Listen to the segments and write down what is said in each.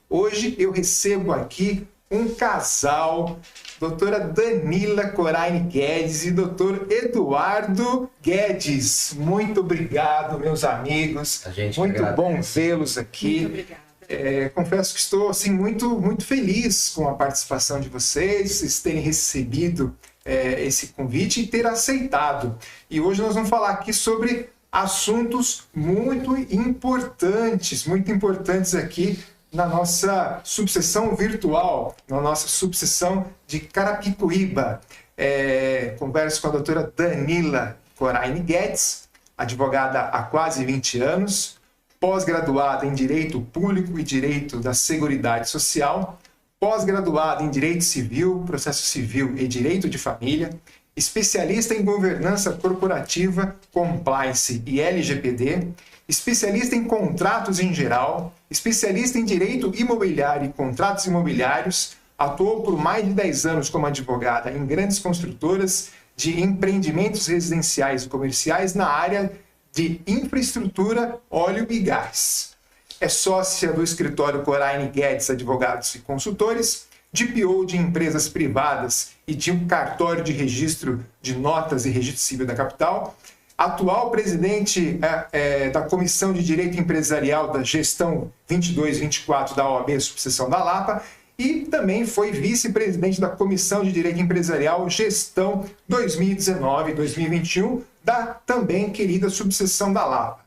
Hoje eu recebo aqui um casal, doutora Danila Coraine Guedes e doutor Eduardo Guedes. Muito obrigado, meus amigos. Muito bom vê-los aqui. Muito obrigada. Confesso que estou assim, muito feliz com a participação de vocês terem recebido esse convite e ter aceitado. E hoje nós vamos falar aqui sobre assuntos muito importantes aqui na nossa subseção virtual, na nossa subseção de Carapicuíba. Converso com a doutora Danila Coraine Guedes, advogada há quase 20 anos, pós-graduada em Direito Público e Direito da Seguridade Social, pós-graduada em Direito Civil, Processo Civil e Direito de Família, especialista em Governança Corporativa, Compliance e LGPD, especialista em Contratos em Geral, especialista em Direito Imobiliário e Contratos Imobiliários, atuou por mais de 10 anos como advogada em grandes construtoras de empreendimentos residenciais e comerciais na área de infraestrutura, óleo e gás. É sócia do escritório Coraine Guedes Advogados e Consultores, DPO de empresas privadas e de um cartório de registro de notas e registro civil da capital, atual presidente da Comissão de Direito Empresarial da Gestão 22-24 da OAB Subseção da Lapa e também foi vice-presidente da Comissão de Direito Empresarial Gestão 2019-2021 da também querida Subseção da Lapa.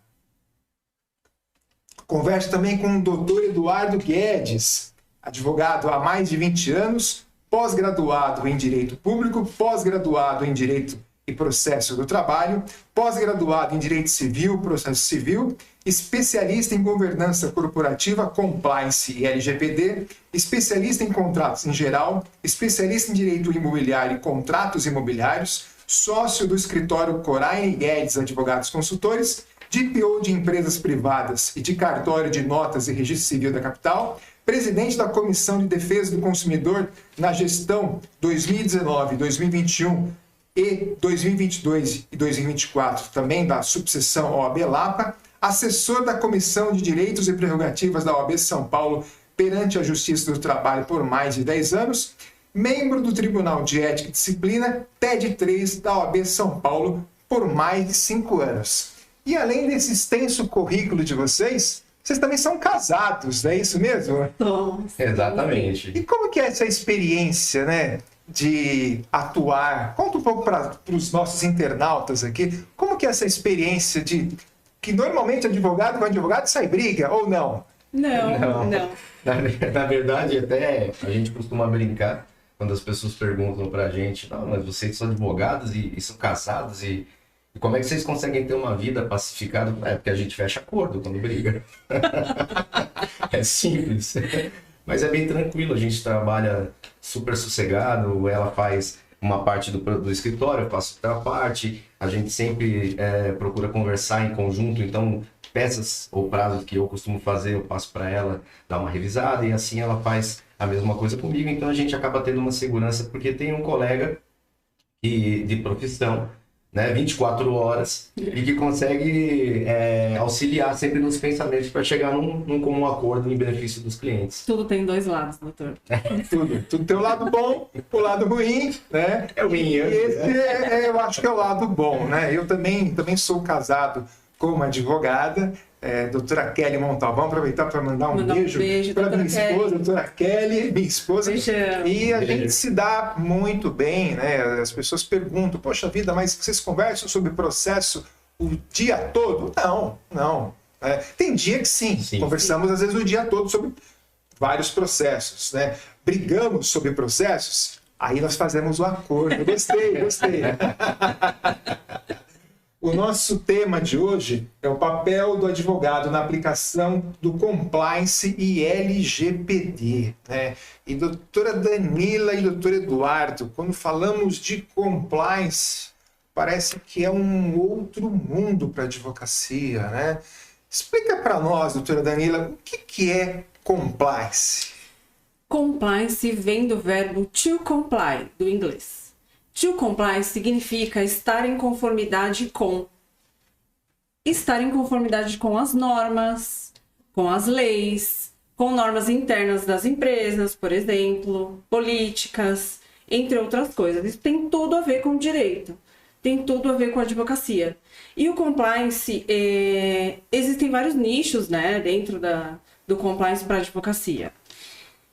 Converso também com o doutor Eduardo Guedes, advogado há mais de 20 anos, pós-graduado em Direito Público, pós-graduado em Direito e Processo do Trabalho, pós-graduado em Direito Civil, Processo Civil, especialista em Governança Corporativa, Compliance e LGPD, especialista em Contratos em Geral, especialista em Direito Imobiliário e Contratos Imobiliários, sócio do escritório Coraine Guedes Advogados Consultores, DPO de empresas privadas e de cartório de notas e registro civil da capital, presidente da Comissão de Defesa do Consumidor na gestão 2019, 2021 e 2022 e 2024, também da subseção OAB Lapa, assessor da Comissão de Direitos e Prerrogativas da OAB São Paulo perante a Justiça do Trabalho por mais de 10 anos, membro do Tribunal de Ética e Disciplina, TED 3 da OAB São Paulo por mais de 5 anos. E além desse extenso currículo de vocês também são casados, não é isso mesmo? Exatamente. E como que é essa experiência, né, de atuar? Conta um pouco para os nossos internautas aqui, como que é essa experiência de que normalmente advogado com advogado sai briga, ou não? Não. Na verdade, até a gente costuma brincar quando as pessoas perguntam pra gente, não, mas vocês são advogados e são casados e como é que vocês conseguem ter uma vida pacificada? É porque a gente fecha acordo quando briga. É simples. Mas é bem tranquilo, a gente trabalha super sossegado, ela faz uma parte do escritório, eu faço outra parte, a gente sempre procura conversar em conjunto, então peças ou prazos que eu costumo fazer, eu passo para ela dar uma revisada e assim ela faz a mesma coisa comigo, então a gente acaba tendo uma segurança, porque tem um colega de profissão, né, 24 horas, e que consegue auxiliar sempre nos pensamentos para chegar num comum acordo em benefício dos clientes. Tudo tem dois lados, doutor. Tudo tem o lado bom, o lado ruim, né? É ruim. E esse eu acho que é o lado bom, né? Eu também sou casado com uma advogada, doutora Kelly Montalvão, aproveitar para mandar um beijo para minha esposa, doutora Kelly, minha esposa. Beijão. E a gente se dá muito bem, né? As pessoas perguntam, poxa vida, mas vocês conversam sobre processo o dia todo? Não. Tem dia que sim, conversamos às vezes o dia todo sobre vários processos, né? Brigamos sobre processos, aí nós fazemos o acordo. Gostei. O nosso tema de hoje é o papel do advogado na aplicação do compliance e LGPD, né? E doutora Danila e doutor Eduardo, quando falamos de compliance, parece que é um outro mundo para a advocacia, né? Explica para nós, doutora Danila, o que é compliance? Compliance vem do verbo to comply, do inglês. To comply significa estar em conformidade com. Estar em conformidade com as normas, com as leis, com normas internas das empresas, por exemplo, políticas, entre outras coisas. Isso tem tudo a ver com direito, tem tudo a ver com advocacia. E o compliance, existem vários nichos, né, dentro do compliance para advocacia.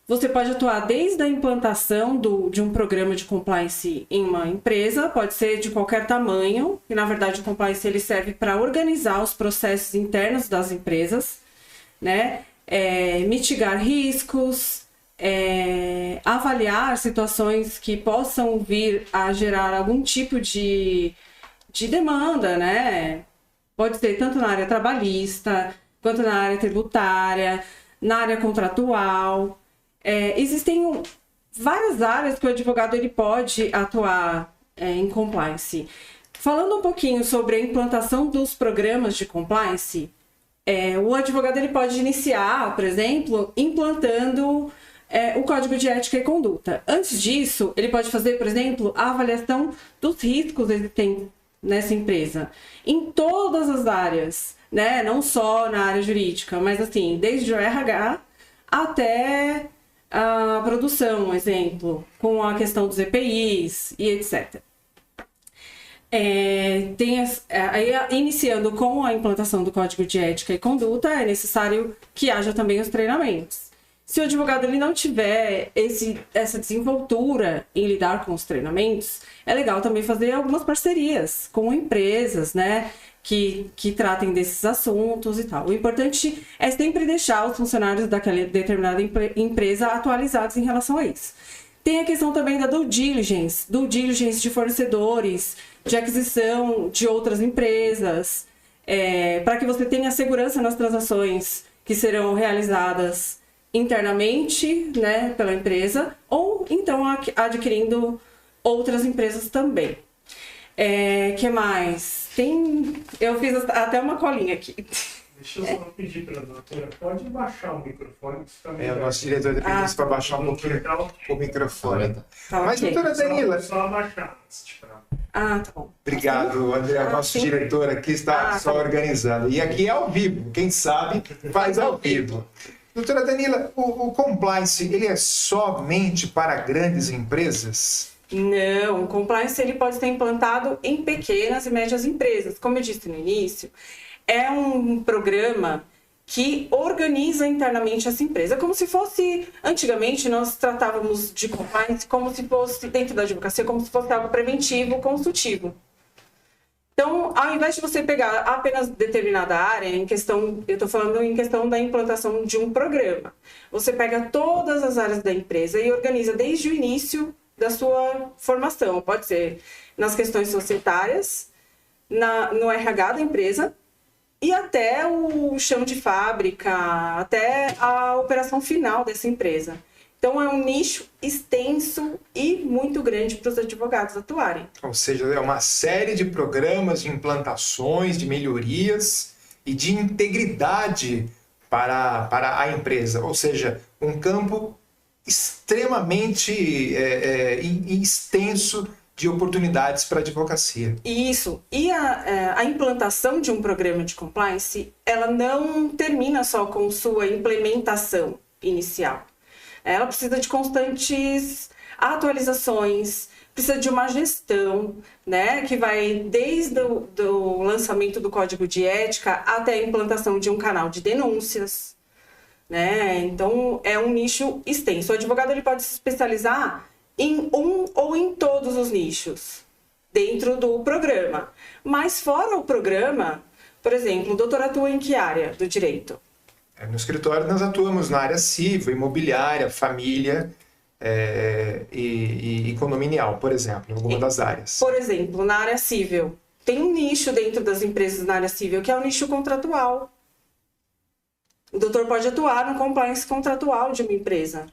Você pode atuar desde a implantação de um programa de compliance em uma empresa, pode ser de qualquer tamanho, e na verdade o compliance ele serve para organizar os processos internos das empresas, né? Mitigar riscos, avaliar situações que possam vir a gerar algum tipo de demanda, né? Pode ser tanto na área trabalhista, quanto na área tributária, na área contratual. Existem várias áreas que o advogado ele pode atuar em compliance. Falando um pouquinho sobre a implantação dos programas de compliance, o advogado ele pode iniciar, por exemplo, implantando o Código de Ética e Conduta. Antes disso, ele pode fazer, por exemplo, a avaliação dos riscos existentes nessa empresa, em todas as áreas, né? Não só na área jurídica, mas assim, desde o RH até a produção, exemplo, com a questão dos EPIs e etc. Iniciando com a implantação do Código de Ética e Conduta, é necessário que haja também os treinamentos. Se o advogado ele não tiver essa desenvoltura em lidar com os treinamentos, é legal também fazer algumas parcerias com empresas, né, que tratem desses assuntos e tal. O importante é sempre deixar os funcionários daquela determinada empresa atualizados em relação a isso. Tem a questão também da due diligence de fornecedores, de aquisição de outras empresas, para que você tenha segurança nas transações que serão realizadas internamente, né, pela empresa, ou então adquirindo outras empresas também. Que mais? Eu fiz até uma colinha aqui. Deixa eu só pedir para a doutora, pode baixar o microfone? O nosso diretor pediu isso para baixar um pouquinho o microfone. Mas, ok. doutora Danila... Só abaixar antes de falar. Tá bom. Obrigado, André. O nosso sim. diretor aqui está só organizando. E aqui é ao vivo. Quem sabe faz ao vivo. Doutora Danila, o compliance, ele é somente para grandes empresas? Não, o compliance ele pode ser implantado em pequenas e médias empresas. Como eu disse no início, é um programa que organiza internamente essa empresa. Como se fosse, antigamente nós tratávamos de compliance como se fosse, dentro da advocacia, como se fosse algo preventivo, consultivo. Então, ao invés de você pegar apenas determinada área, eu estou falando em questão da implantação de um programa. Você pega todas as áreas da empresa e organiza desde o início da sua formação. Pode ser nas questões societárias, no RH da empresa, e até o chão de fábrica, até a operação final dessa empresa. Então, é um nicho extenso e muito grande para os advogados atuarem. Ou seja, é uma série de programas, de implantações, de melhorias e de integridade para a empresa. Ou seja, um campo extremamente extenso de oportunidades para a advocacia. Isso. E a implantação de um programa de compliance, ela não termina só com sua implementação inicial. Ela precisa de constantes atualizações, precisa de uma gestão, né, que vai desde o lançamento do Código de Ética até a implantação de um canal de denúncias, né? Então, é um nicho extenso. O advogado ele pode se especializar em um ou em todos os nichos dentro do programa. Mas fora o programa, por exemplo, o doutor atua em que área do direito? No escritório nós atuamos na área civil, imobiliária, família e condominial, por exemplo, em alguma das áreas. Por exemplo, na área civil, tem um nicho dentro das empresas na área civil que é o nicho contratual. O doutor pode atuar no compliance contratual de uma empresa.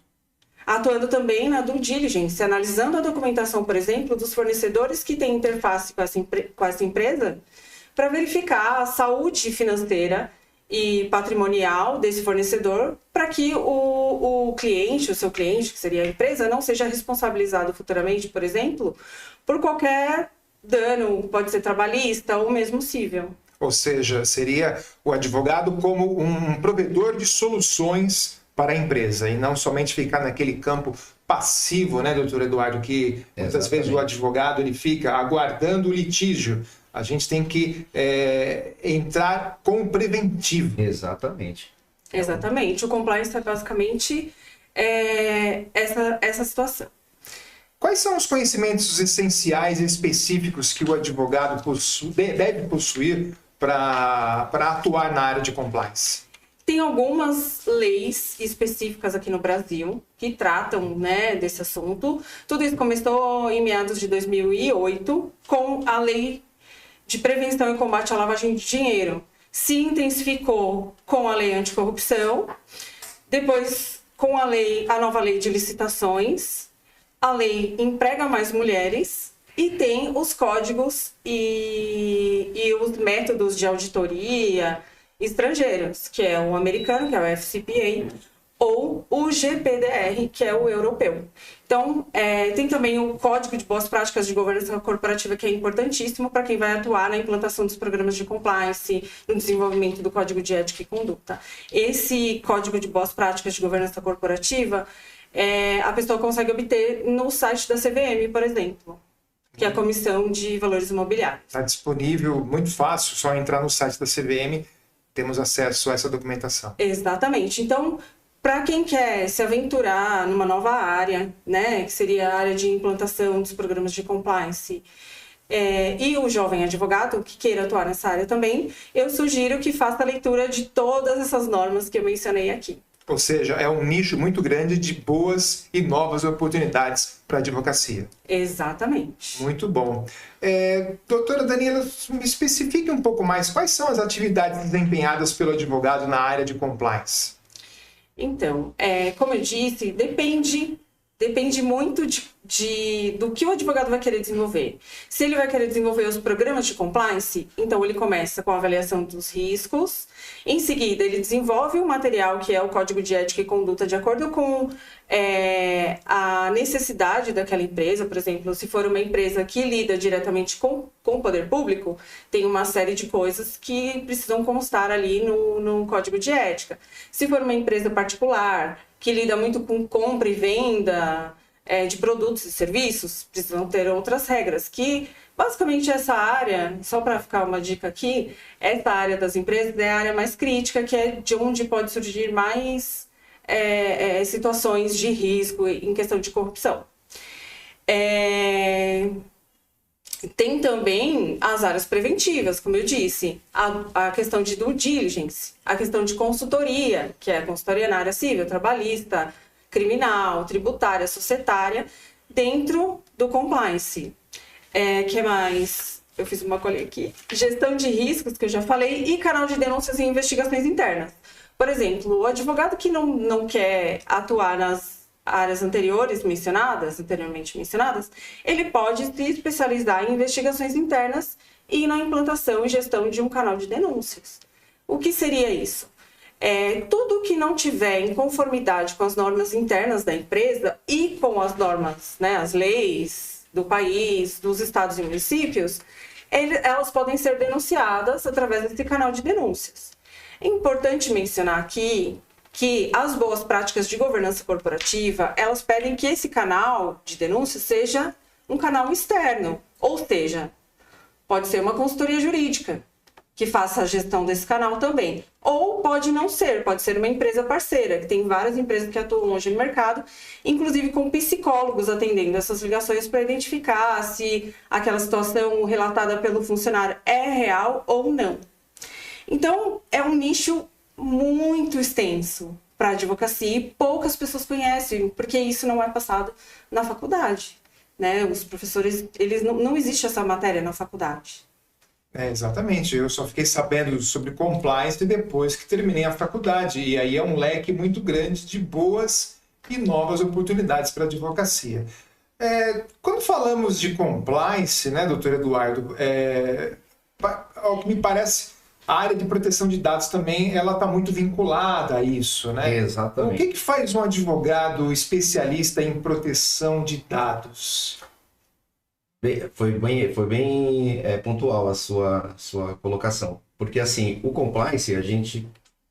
Atuando também na due diligence, analisando a documentação, por exemplo, dos fornecedores que têm interface com essa empresa, para verificar a saúde financeira e patrimonial desse fornecedor, para que o cliente, o seu cliente, que seria a empresa, não seja responsabilizado futuramente, por exemplo, por qualquer dano, pode ser trabalhista ou mesmo civil. Ou seja, seria o advogado como um provedor de soluções para a empresa e não somente ficar naquele campo passivo, né, doutor Eduardo, que muitas vezes o advogado ele fica aguardando o litígio. A gente tem que entrar com o preventivo. Exatamente. Exatamente. O compliance é basicamente essa situação. Quais são os conhecimentos essenciais e específicos que o advogado deve possuir para atuar na área de compliance? Tem algumas leis específicas aqui no Brasil que tratam, né, desse assunto. Tudo isso começou em meados de 2008 com a Lei de Prevenção e Combate à Lavagem de Dinheiro. Se intensificou com a Lei Anticorrupção, depois com a nova Lei de Licitações, a lei emprega mais mulheres e tem os códigos e os métodos de auditoria estrangeiros, que é o americano, que é o FCPA, ou o GPDR, que é o europeu. Então, tem também o Código de Boas Práticas de Governança Corporativa, que é importantíssimo para quem vai atuar na implantação dos programas de compliance, no desenvolvimento do Código de Ética e Conduta. Esse Código de Boas Práticas de Governança Corporativa, a pessoa consegue obter no site da CVM, por exemplo, que é a Comissão de Valores Imobiliários. Está disponível, muito fácil, só entrar no site da CVM, temos acesso a essa documentação. Exatamente. Então, para quem quer se aventurar numa nova área, né, que seria a área de implantação dos programas de compliance, e o jovem advogado que queira atuar nessa área também, eu sugiro que faça a leitura de todas essas normas que eu mencionei aqui. Ou seja, é um nicho muito grande de boas e novas oportunidades para a advocacia. Exatamente. Muito bom. Doutora Daniela, me especifique um pouco mais quais são as atividades desempenhadas pelo advogado na área de compliance. Então, como eu disse, depende muito do que o advogado vai querer desenvolver. Se ele vai querer desenvolver os programas de compliance, então ele começa com a avaliação dos riscos. Em seguida, ele desenvolve um material que é o Código de Ética e Conduta de acordo com a necessidade daquela empresa. Por exemplo, se for uma empresa que lida diretamente com o poder público, tem uma série de coisas que precisam constar ali no Código de Ética. Se for uma empresa particular, que lida muito com compra e venda de produtos e serviços, precisam ter outras regras, que basicamente essa área, só para ficar uma dica aqui, essa área das empresas é a área mais crítica, que é de onde pode surgir mais situações de risco em questão de corrupção. Tem também as áreas preventivas, como eu disse, a questão de due diligence, a questão de consultoria, que é a consultoria na área civil, trabalhista, criminal, tributária, societária, dentro do compliance. Que mais? Eu fiz uma colher aqui. Gestão de riscos, que eu já falei, e canal de denúncias e investigações internas. Por exemplo, o advogado que não quer atuar nas áreas anteriormente mencionadas, ele pode se especializar em investigações internas e na implantação e gestão de um canal de denúncias. O que seria isso? Tudo que não tiver em conformidade com as normas internas da empresa e com as normas, né, as leis do país, dos estados e municípios, elas podem ser denunciadas através desse canal de denúncias. É importante mencionar aqui que as boas práticas de governança corporativa, elas pedem que esse canal de denúncia seja um canal externo, ou seja, pode ser uma consultoria jurídica que faça a gestão desse canal também, ou pode não ser, pode ser uma empresa parceira, que tem várias empresas que atuam hoje no mercado, inclusive com psicólogos atendendo essas ligações para identificar se aquela situação relatada pelo funcionário é real ou não. Então, é um nicho muito extenso para a advocacia e poucas pessoas conhecem, porque isso não é passado na faculdade, né? Os professores, não existe essa matéria na faculdade. Exatamente, eu só fiquei sabendo sobre compliance depois que terminei a faculdade, e aí é um leque muito grande de boas e novas oportunidades para a advocacia. Quando falamos de compliance, né, doutor Eduardo, ao que me parece, a área de proteção de dados também ela está muito vinculada a isso, né? Exatamente. O que faz um advogado especialista em proteção de dados? Foi bem pontual a sua colocação. Porque, assim, o compliance,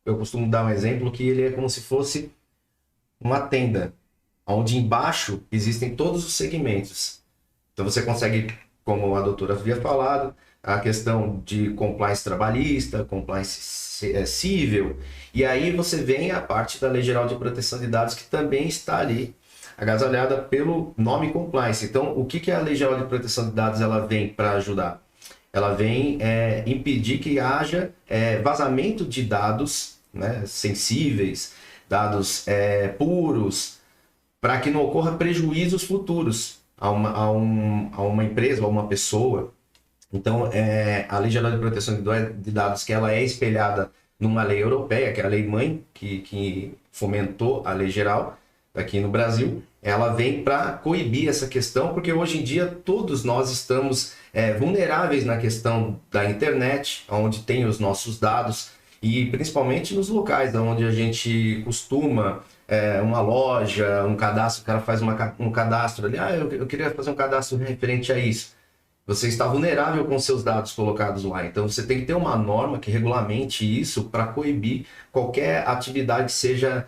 eu costumo dar um exemplo que ele é como se fosse uma tenda, onde embaixo existem todos os segmentos. Então você consegue, como a doutora havia falado, a questão de compliance trabalhista, compliance civil, e aí você vem a parte da Lei Geral de Proteção de Dados, que também está ali, agasalhada pelo nome compliance. Então, o que a Lei Geral de Proteção de Dados ela vem para ajudar? Ela vem impedir que haja vazamento de dados, né, sensíveis, dados puros, para que não ocorra prejuízos futuros a uma empresa ou a uma pessoa. Então, a Lei Geral de Proteção de Dados, que ela é espelhada numa lei europeia, que é a Lei Mãe, que fomentou a Lei Geral aqui no Brasil, ela vem para coibir essa questão, porque hoje em dia todos nós estamos vulneráveis na questão da internet, onde tem os nossos dados, e principalmente nos locais onde a gente costuma, uma loja, um cadastro, o cara faz um cadastro ali, eu queria fazer um cadastro referente a isso. Você está vulnerável com seus dados colocados lá. Então, você tem que ter uma norma que regulamente isso para coibir qualquer atividade que seja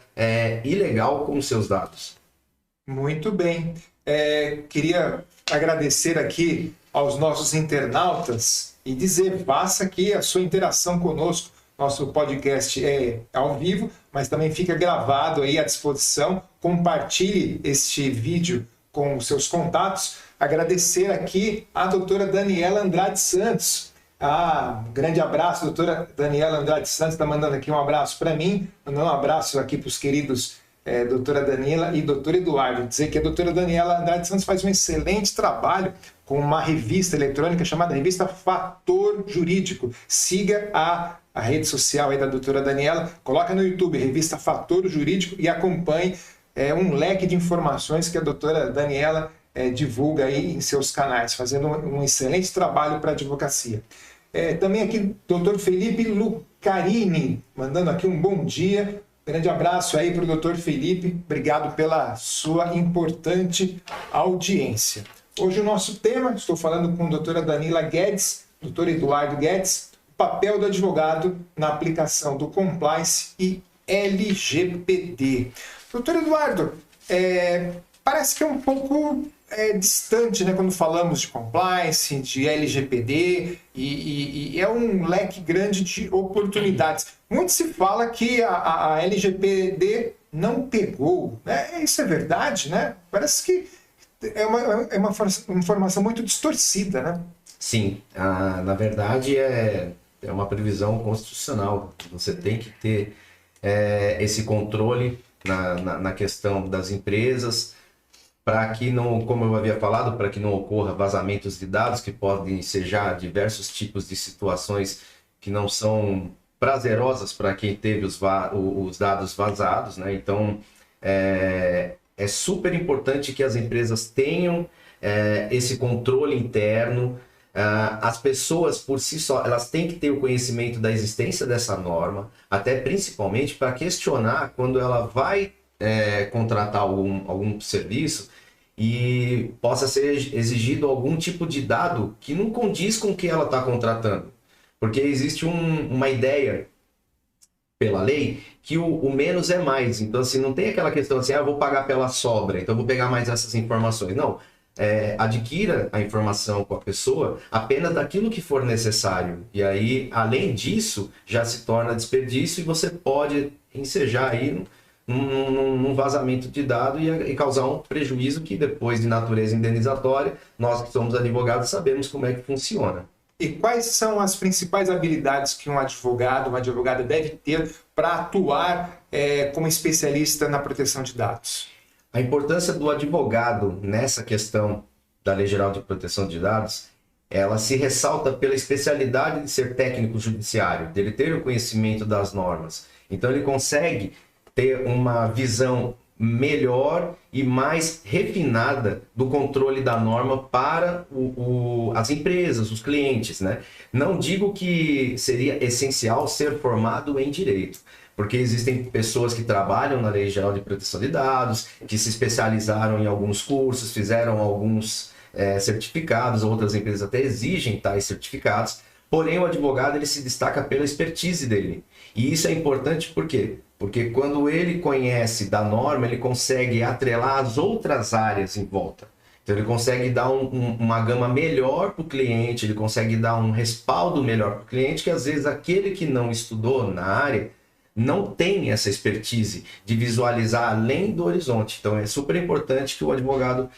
ilegal com os seus dados. Muito bem. Queria agradecer aqui aos nossos internautas e dizer, faça aqui a sua interação conosco. Nosso podcast é ao vivo, mas também fica gravado aí à disposição. Compartilhe este vídeo com os seus contatos. Agradecer aqui a doutora Daniela Andrade Santos. Um grande abraço, doutora Daniela Andrade Santos está mandando aqui um abraço para mim, mandando um abraço aqui para os queridos doutora Daniela e doutor Eduardo. Dizer que a doutora Daniela Andrade Santos faz um excelente trabalho com uma revista eletrônica chamada Revista Fator Jurídico. Siga a rede social aí da doutora Daniela, coloca no YouTube Revista Fator Jurídico e acompanhe um leque de informações que a doutora Daniela divulga aí em seus canais, fazendo um excelente trabalho para a advocacia. Também aqui, doutor Felipe Lucarini, mandando aqui um bom dia. Grande abraço aí para o doutor Felipe. Obrigado pela sua importante audiência. Hoje o nosso tema, estou falando com a doutora Danila Guedes, doutor Eduardo Guedes, o papel do advogado na aplicação do compliance e LGPD. Doutor Eduardo, parece que é um pouco distante, né, quando falamos de compliance, de LGPD, e é um leque grande de oportunidades. Muito se fala que a LGPD não pegou, né? Isso é verdade, né? Parece que é uma informação muito distorcida, né? Sim, na verdade é uma previsão constitucional. Você tem que ter esse controle na questão das empresas, para que não, como eu havia falado, para que não ocorra vazamentos de dados que podem ensejar diversos tipos de situações que não são prazerosas para quem teve os dados vazados, né? Então, é super importante que as empresas tenham esse controle interno. As pessoas, por si só, elas têm que ter o conhecimento da existência dessa norma, até principalmente para questionar quando ela vai contratar algum serviço e possa ser exigido algum tipo de dado que não condiz com o que ela está contratando. Porque existe uma ideia pela lei que o menos é mais. Então, assim, não tem aquela questão assim, eu vou pagar pela sobra, então eu vou pegar mais essas informações. Não. Adquira a informação com a pessoa apenas daquilo que for necessário. E aí, além disso, já se torna desperdício e você pode ensejar aí num vazamento de dado e causar um prejuízo que depois de natureza indenizatória, nós que somos advogados sabemos como é que funciona. E quais são as principais habilidades que um advogado, uma advogada deve ter para atuar como especialista na proteção de dados? A importância do advogado nessa questão da Lei Geral de Proteção de Dados, ela se ressalta pela especialidade de ser técnico judiciário, dele ter o conhecimento das normas. Então ele consegue ter uma visão melhor e mais refinada do controle da norma para as empresas, os clientes, né? Não digo que seria essencial ser formado em direito, porque existem pessoas que trabalham na Lei Geral de Proteção de Dados, que se especializaram em alguns cursos, fizeram alguns certificados, outras empresas até exigem tais certificados, porém o advogado ele se destaca pela expertise dele. E isso é importante por quê? Porque quando ele conhece da norma, ele consegue atrelar as outras áreas em volta. Então ele consegue dar uma gama melhor para o cliente, ele consegue dar um respaldo melhor para o cliente, que às vezes aquele que não estudou na área não tem essa expertise de visualizar além do horizonte. Então é super importante que o advogado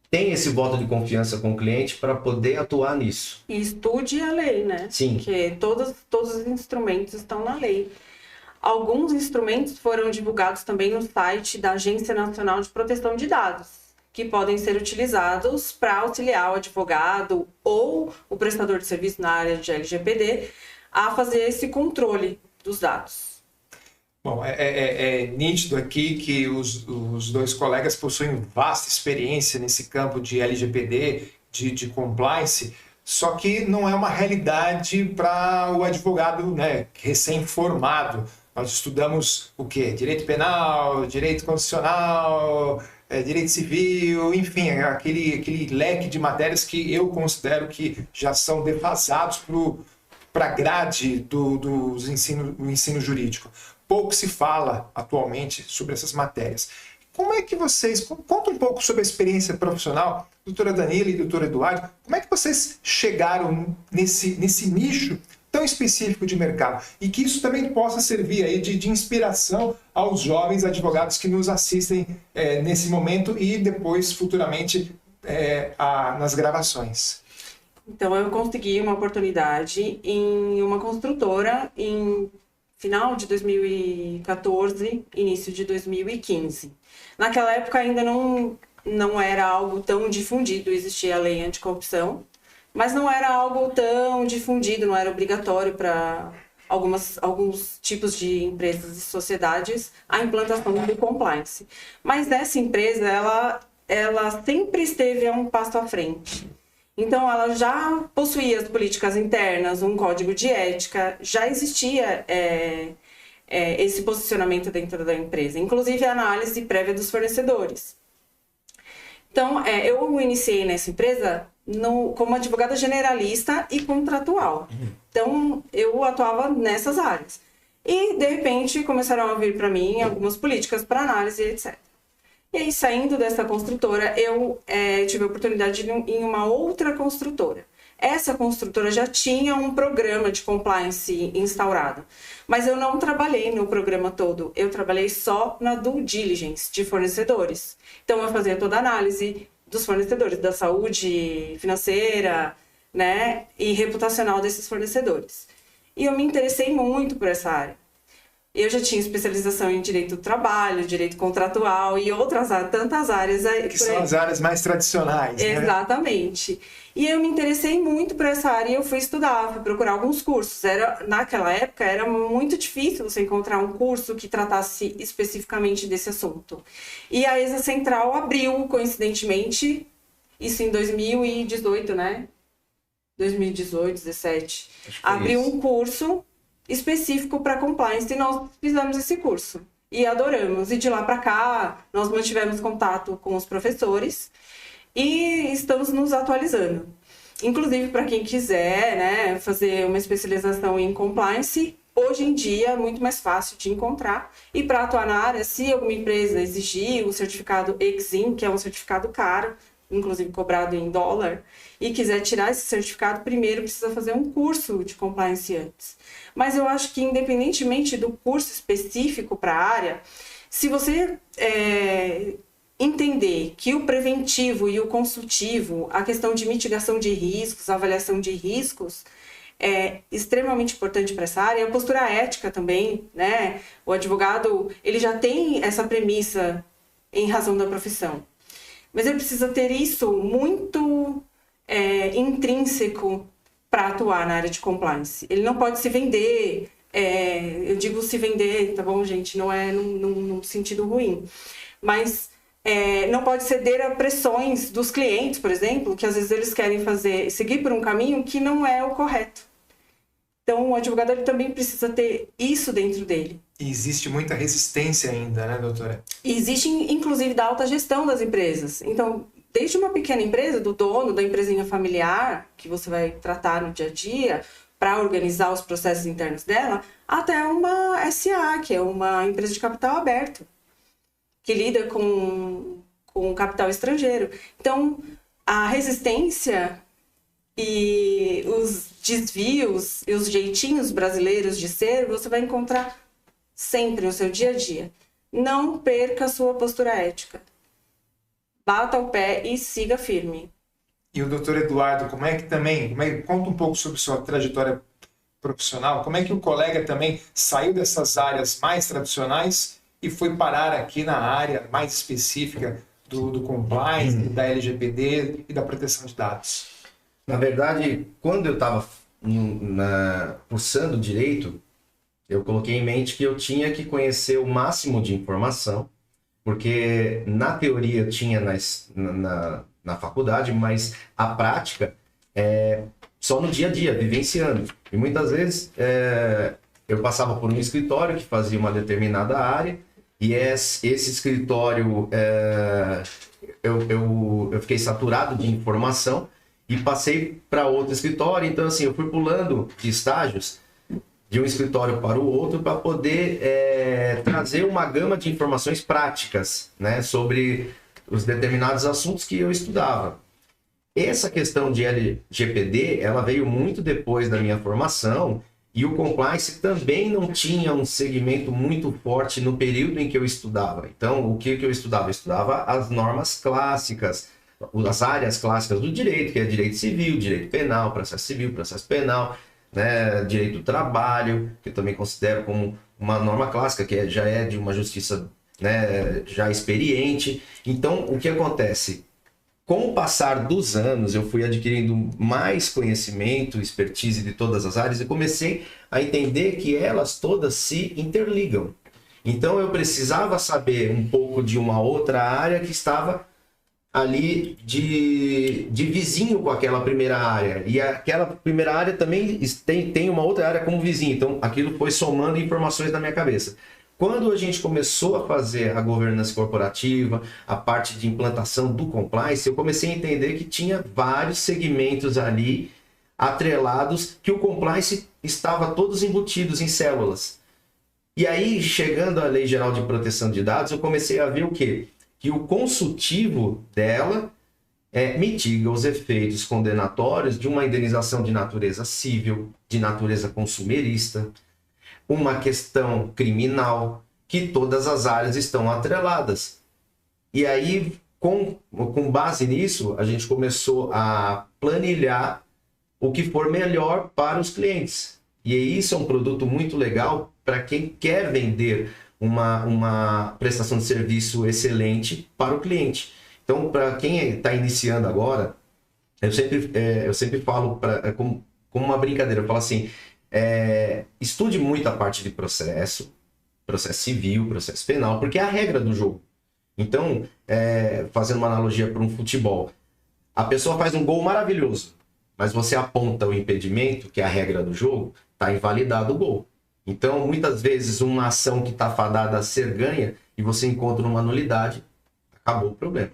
tenha esse voto de confiança com o cliente para poder atuar nisso. E estude a lei, né? Sim. Porque todos os instrumentos estão na lei. Alguns instrumentos foram divulgados também no site da Agência Nacional de Proteção de Dados, que podem ser utilizados para auxiliar o advogado ou o prestador de serviço na área de LGPD a fazer esse controle dos dados. Bom, é nítido aqui que os dois colegas possuem vasta experiência nesse campo de LGPD, de compliance, só que não é uma realidade para o advogado, né, recém-formado. Nós estudamos o quê? Direito penal, direito constitucional, direito civil, enfim, aquele leque de matérias que eu considero que já são defasados para a grade do ensino jurídico. Pouco se fala atualmente sobre essas matérias. Como é que vocês... Conta um pouco sobre a experiência profissional, doutora Danila e doutor Eduardo. Como é que vocês chegaram nesse nicho tão específico de mercado? E que isso também possa servir aí de inspiração aos jovens advogados que nos assistem nesse momento e depois, futuramente, nas gravações. Então, eu consegui uma oportunidade em uma construtora em final de 2014, início de 2015. Naquela época ainda não era algo tão difundido, existia a lei anticorrupção, mas não era algo tão difundido, não era obrigatório para alguns tipos de empresas e sociedades a implantação do compliance. Mas essa empresa, ela sempre esteve a um passo à frente. Então, ela já possuía as políticas internas, um código de ética, já existia esse posicionamento dentro da empresa, inclusive a análise prévia dos fornecedores. Então, eu iniciei nessa empresa como advogada generalista e contratual. Então, eu atuava nessas áreas. E, de repente, começaram a vir para mim algumas políticas para análise, etc. E aí, saindo dessa construtora, eu tive a oportunidade de ir em uma outra construtora. Essa construtora já tinha um programa de compliance instaurado, mas eu não trabalhei no programa todo, eu trabalhei só na due diligence de fornecedores. Então, eu fazia toda a análise dos fornecedores, da saúde financeira, né, e reputacional desses fornecedores. E eu me interessei muito por essa área. Eu já tinha especialização em direito do trabalho, direito contratual e tantas áreas. Que são as áreas mais tradicionais, né? Exatamente. E eu me interessei muito por essa área e eu fui estudar, fui procurar alguns cursos. Naquela época era muito difícil você encontrar um curso que tratasse especificamente desse assunto. E a ESA Central abriu, coincidentemente, isso em 2018, né? 2018, 2017. Abriu um curso específico para compliance e nós fizemos esse curso e adoramos. E de lá para cá nós mantivemos contato com os professores e estamos nos atualizando. Inclusive para quem quiser, né, fazer uma especialização em compliance, hoje em dia é muito mais fácil de encontrar. E para atuar na área, se alguma empresa exigir o certificado EXIM, que é um certificado caro, inclusive cobrado em dólar, e quiser tirar esse certificado, primeiro precisa fazer um curso de compliance antes. Mas eu acho que, independentemente do curso específico para a área, se você entender que o preventivo e o consultivo, a questão de mitigação de riscos, avaliação de riscos, é extremamente importante para essa área, a postura ética também, né? O advogado, ele já tem essa premissa em razão da profissão. Mas ele precisa ter isso muito intrínseco para atuar na área de compliance. Ele não pode se vender, eu digo se vender, tá bom, gente? Não é num sentido ruim. Mas não pode ceder a pressões dos clientes, por exemplo, que às vezes eles querem seguir por um caminho que não é o correto. Então, o advogado ele também precisa ter isso dentro dele. E existe muita resistência ainda, né, doutora? E existe, inclusive, da alta gestão das empresas. Então, desde uma pequena empresa, do dono da empresinha familiar, que você vai tratar no dia a dia, para organizar os processos internos dela, até uma SA, que é uma empresa de capital aberto, que lida com capital estrangeiro. Então, a resistência e os desvios e os jeitinhos brasileiros de ser, você vai encontrar sempre no seu dia a dia. Não perca a sua postura ética. Bata o pé e siga firme. E o doutor Eduardo, conta um pouco sobre sua trajetória profissional, como é que o colega também saiu dessas áreas mais tradicionais e foi parar aqui na área mais específica do compliance, da LGPD e da proteção de dados? Na verdade, quando eu estava cursando direito, eu coloquei em mente que eu tinha que conhecer o máximo de informação, porque na teoria tinha na faculdade, mas a prática é só no dia a dia, vivenciando. E muitas vezes eu passava por um escritório que fazia uma determinada área, e esse escritório eu fiquei saturado de informação e passei para outro escritório. Então, assim, eu fui pulando de estágios de um escritório para o outro para poder trazer uma gama de informações práticas, né, sobre os determinados assuntos que eu estudava. Essa questão de LGPD, ela veio muito depois da minha formação, e o compliance também não tinha um segmento muito forte no período em que eu estudava. Então, o que eu estudava? Eu estudava as normas clássicas, as áreas clássicas do direito, que é direito civil, direito penal, processo civil, processo penal, né, direito do trabalho, que eu também considero como uma norma clássica, que já é de uma justiça, né, já experiente. Então, o que acontece? Com o passar dos anos, eu fui adquirindo mais conhecimento, expertise de todas as áreas e comecei a entender que elas todas se interligam. Então, eu precisava saber um pouco de uma outra área que estava ali de vizinho com aquela primeira área. E aquela primeira área também tem uma outra área como vizinho. Então, aquilo foi somando informações na minha cabeça. Quando a gente começou a fazer a governança corporativa, a parte de implantação do compliance, eu comecei a entender que tinha vários segmentos ali atrelados, que o compliance estava todos embutidos em células. E aí, chegando à Lei Geral de Proteção de Dados, eu comecei a ver o quê? Que o consultivo dela mitiga os efeitos condenatórios de uma indenização de natureza civil, de natureza consumerista, uma questão criminal, que todas as áreas estão atreladas. E aí, com base nisso, a gente começou a planilhar o que for melhor para os clientes. E isso é um produto muito legal para quem quer vender uma prestação de serviço excelente para o cliente. Então, para quem está iniciando agora, eu sempre falo como uma brincadeira, eu falo assim, estude muito a parte de processo civil, processo penal, porque é a regra do jogo. Então, fazendo uma analogia para um futebol, a pessoa faz um gol maravilhoso, mas você aponta o impedimento, que é a regra do jogo, está invalidado o gol. Então, muitas vezes, uma ação que está fadada a ser ganha e você encontra uma nulidade, acabou o problema.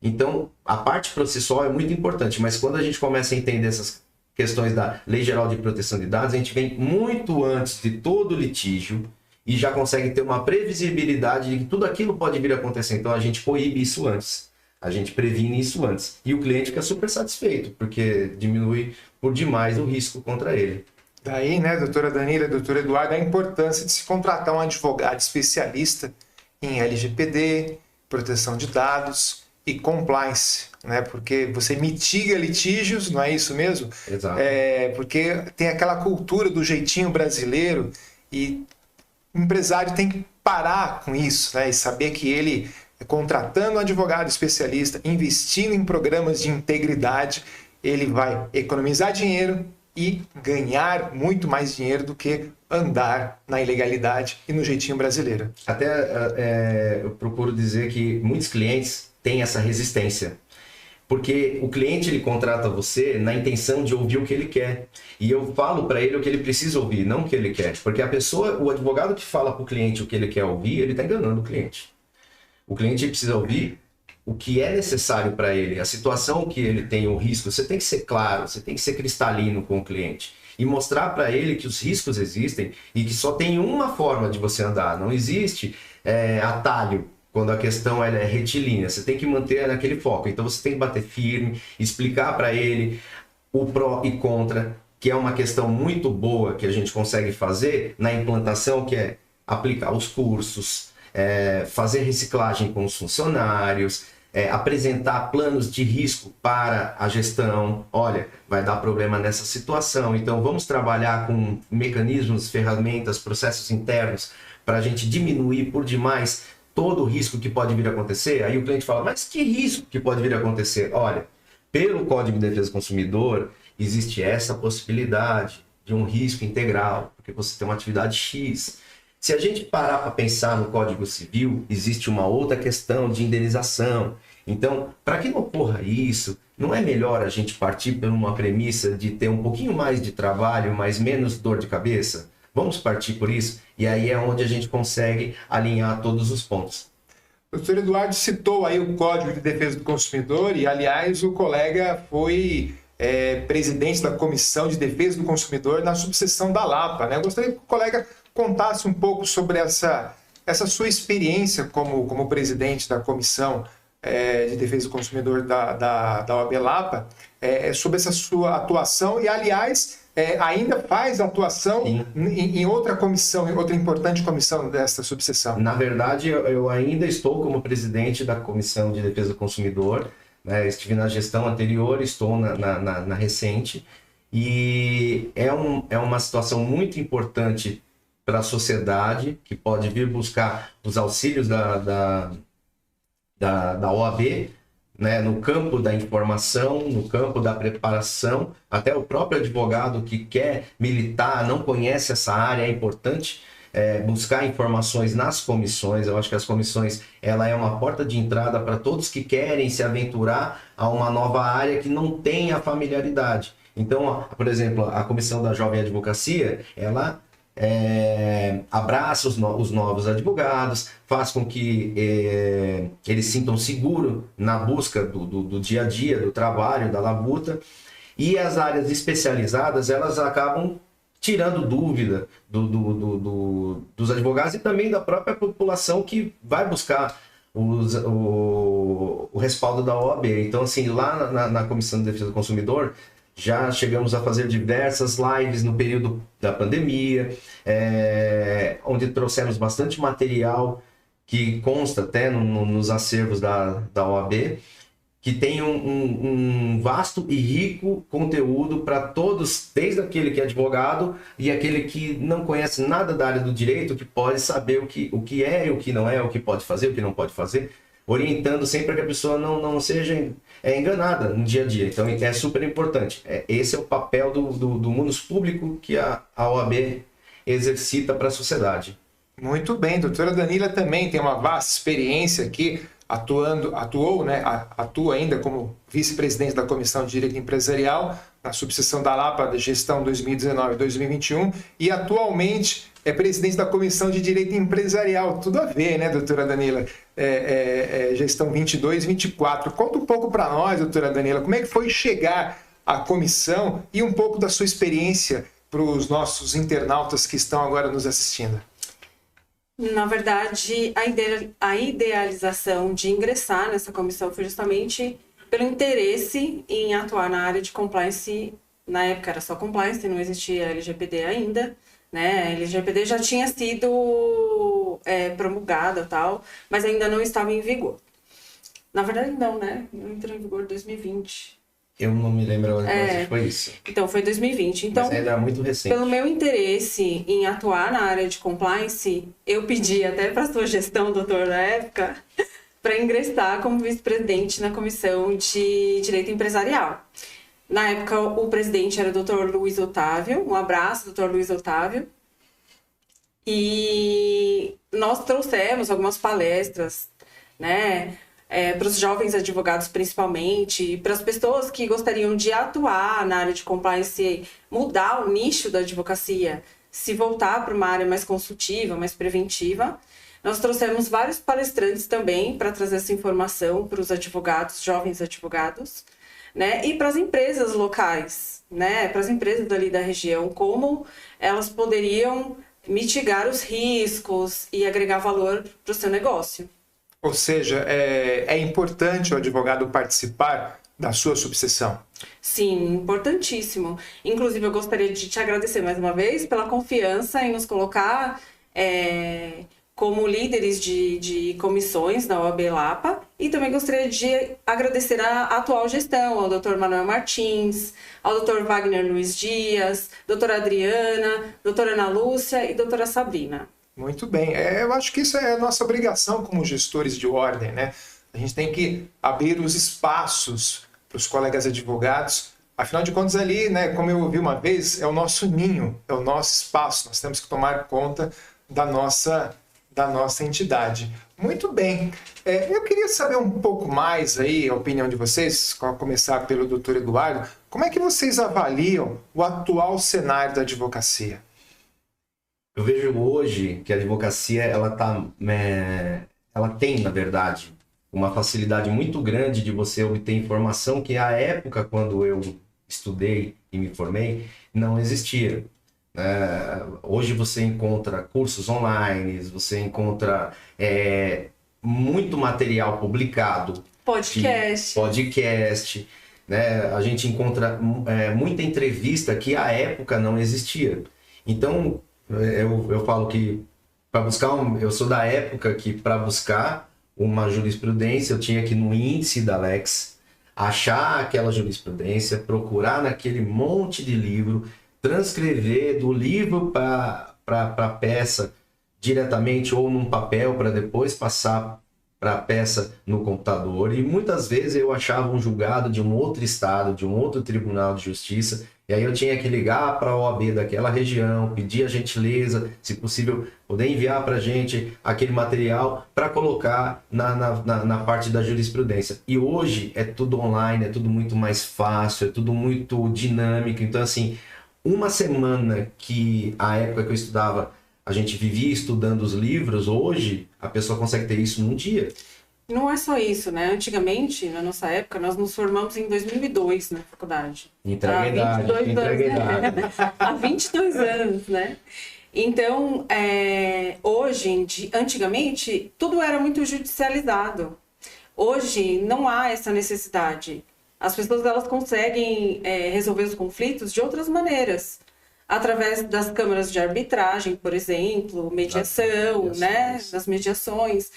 Então, a parte processual é muito importante, mas quando a gente começa a entender essas questões da Lei Geral de Proteção de Dados, a gente vem muito antes de todo litígio e já consegue ter uma previsibilidade de que tudo aquilo pode vir a acontecer. Então, a gente coíbe isso antes, a gente previne isso antes. E o cliente fica super satisfeito, porque diminui por demais o risco contra ele. Daí, né, doutora Danila, doutor Eduardo, a importância de se contratar um advogado especialista em LGPD, proteção de dados e compliance, né? Porque você mitiga litígios, não é isso mesmo? Exato. Porque tem aquela cultura do jeitinho brasileiro e o empresário tem que parar com isso, né? E saber que ele, contratando um advogado especialista, investindo em programas de integridade, ele vai economizar dinheiro e ganhar muito mais dinheiro do que andar na ilegalidade e no jeitinho brasileiro. Até eu procuro dizer que muitos clientes têm essa resistência, porque o cliente ele contrata você na intenção de ouvir o que ele quer, e eu falo para ele o que ele precisa ouvir, não o que ele quer, porque o advogado que fala para o cliente o que ele quer ouvir, ele está enganando o cliente. O cliente precisa ouvir o que é necessário para ele, a situação que ele tem, o risco. Você tem que ser claro, você tem que ser cristalino com o cliente. e mostrar para ele que os riscos existem e que só tem uma forma de você andar, não existe atalho. Quando a questão ela é retilínea, você tem que manter naquele foco. Então você tem que bater firme, explicar para ele o pró e contra, que é uma questão muito boa que a gente consegue fazer na implantação, que é aplicar os cursos, fazer reciclagem com os funcionários, apresentar planos de risco para a gestão. Olha, vai dar problema nessa situação, então vamos trabalhar com mecanismos, ferramentas, processos internos para a gente diminuir por demais todo o risco que pode vir a acontecer. Aí o cliente fala, mas que risco que pode vir a acontecer? Olha, pelo Código de Defesa do Consumidor, existe essa possibilidade de um risco integral, porque você tem uma atividade X. Se a gente parar para pensar no Código Civil, existe uma outra questão de indenização. Então, para que não ocorra isso, não é melhor a gente partir por uma premissa de ter um pouquinho mais de trabalho, mas menos dor de cabeça? Vamos partir por isso? E aí é onde a gente consegue alinhar todos os pontos. O doutor Eduardo citou aí o Código de Defesa do Consumidor e, aliás, o colega foi presidente da Comissão de Defesa do Consumidor na subseção da Lapa, né? Eu gostaria que o colega contasse um pouco sobre essa sua experiência como presidente da Comissão de Defesa do Consumidor da OAB Lapa, sobre essa sua atuação e, aliás, ainda faz atuação em outra comissão, em outra importante comissão desta subseção. Na verdade, eu ainda estou como presidente da Comissão de Defesa do Consumidor, né? Estive na gestão anterior, estou na recente, e é uma situação muito importante para a sociedade, que pode vir buscar os auxílios da OAB, né, no campo da informação, no campo da preparação. Até o próprio advogado que quer militar, não conhece essa área, é importante buscar informações nas comissões. Eu acho que as comissões ela é uma porta de entrada para todos que querem se aventurar a uma nova área que não tem a familiaridade. Então, por exemplo, a Comissão da Jovem Advocacia, ela abraça os novos advogados, faz com que eles sintam seguro na busca do dia a dia, do trabalho, da labuta, e as áreas especializadas elas acabam tirando dúvida dos advogados e também da própria população que vai buscar o respaldo da OAB. Então, assim, lá na Comissão de Defesa do Consumidor, já chegamos a fazer diversas lives no período da pandemia, onde trouxemos bastante material que consta até nos acervos da OAB, que tem um vasto e rico conteúdo para todos, desde aquele que é advogado e aquele que não conhece nada da área do direito, que pode saber o que é e o que não é, o que pode fazer, o que não pode fazer, orientando sempre para que a pessoa não seja enganada no dia a dia. Então é super importante. Esse é o papel do munus público que a OAB exercita para a sociedade. Muito bem, doutora Danila também tem uma vasta experiência aqui, atua ainda como vice-presidente da Comissão de Direito Empresarial, na subseção da Lapa da gestão 2019-2021, e atualmente é presidente da Comissão de Direito Empresarial. Tudo a ver, né, doutora Danila? Gestão 22-24. Conta um pouco para nós, doutora Danila, como é que foi chegar à comissão e um pouco da sua experiência para os nossos internautas que estão agora nos assistindo. Na verdade, a idealização de ingressar nessa comissão foi justamente pelo interesse em atuar na área de compliance. Na época era só compliance, não existia LGPD ainda, né? A LGPD já tinha sido promulgada e tal, mas ainda não estava em vigor. Na verdade, não, né? Não entrou em vigor em 2020. Eu não me lembro onde foi isso. Então, foi 2020. Então, mas ainda é muito recente. Pelo meu interesse em atuar na área de compliance, eu pedi até para a sua gestão, doutor, na época, para ingressar como vice-presidente na Comissão de Direito Empresarial. Na época, o presidente era o doutor Luiz Otávio. Um abraço, doutor Luiz Otávio. E nós trouxemos algumas palestras, né? Para os jovens advogados principalmente, para as pessoas que gostariam de atuar na área de compliance, mudar o nicho da advocacia, se voltar para uma área mais consultiva, mais preventiva. Nós trouxemos vários palestrantes também para trazer essa informação para os advogados, jovens advogados, né? E para as empresas locais, né? Para as empresas dali da região, como elas poderiam mitigar os riscos e agregar valor para o seu negócio. Ou seja, é importante o advogado participar da sua subseção. Sim, importantíssimo. Inclusive, eu gostaria de te agradecer mais uma vez pela confiança em nos colocar como líderes de comissões da OAB Lapa, e também gostaria de agradecer a atual gestão, ao Dr. Manuel Martins, ao Dr. Wagner Luiz Dias, doutora Adriana, doutora Ana Lúcia e doutora Sabrina. Muito bem. Eu acho que isso é a nossa obrigação como gestores de ordem, né? A gente tem que abrir os espaços para os colegas advogados. Afinal de contas, ali, né, como eu ouvi uma vez, é o nosso ninho, é o nosso espaço. Nós temos que tomar conta da nossa entidade. Muito bem. Eu queria saber um pouco mais aí, a opinião de vocês, a começar pelo doutor Eduardo. Como é que vocês avaliam o atual cenário da advocacia? Eu vejo hoje que a advocacia, ela tem, na verdade, uma facilidade muito grande de você obter informação que, à época, quando eu estudei e me formei, não existia. Hoje você encontra cursos online, você encontra muito material publicado. Podcast, né? A gente encontra muita entrevista que, à época, não existia. Então, eu falo que eu sou da época que, para buscar uma jurisprudência, eu tinha que ir no índice da Lex, achar aquela jurisprudência, procurar naquele monte de livro, transcrever do livro para a peça diretamente ou num papel para depois passar para a peça no computador. E muitas vezes eu achava um julgado de um outro estado, de um outro tribunal de justiça, e aí eu tinha que ligar para a OAB daquela região, pedir a gentileza, se possível, poder enviar para a gente aquele material para colocar na parte da jurisprudência. E hoje é tudo online, é tudo muito mais fácil, é tudo muito dinâmico. Então, assim, uma semana que, a época que eu estudava, a gente vivia estudando os livros, hoje a pessoa consegue ter isso num dia. Não é só isso, né? Antigamente, na nossa época, nós nos formamos em 2002 na faculdade. Há 22 anos, né? Então, antigamente, tudo era muito judicializado. Hoje, não há essa necessidade. As pessoas, elas conseguem resolver os conflitos de outras maneiras. Através das câmaras de arbitragem, por exemplo, mediação, né? Das mediações.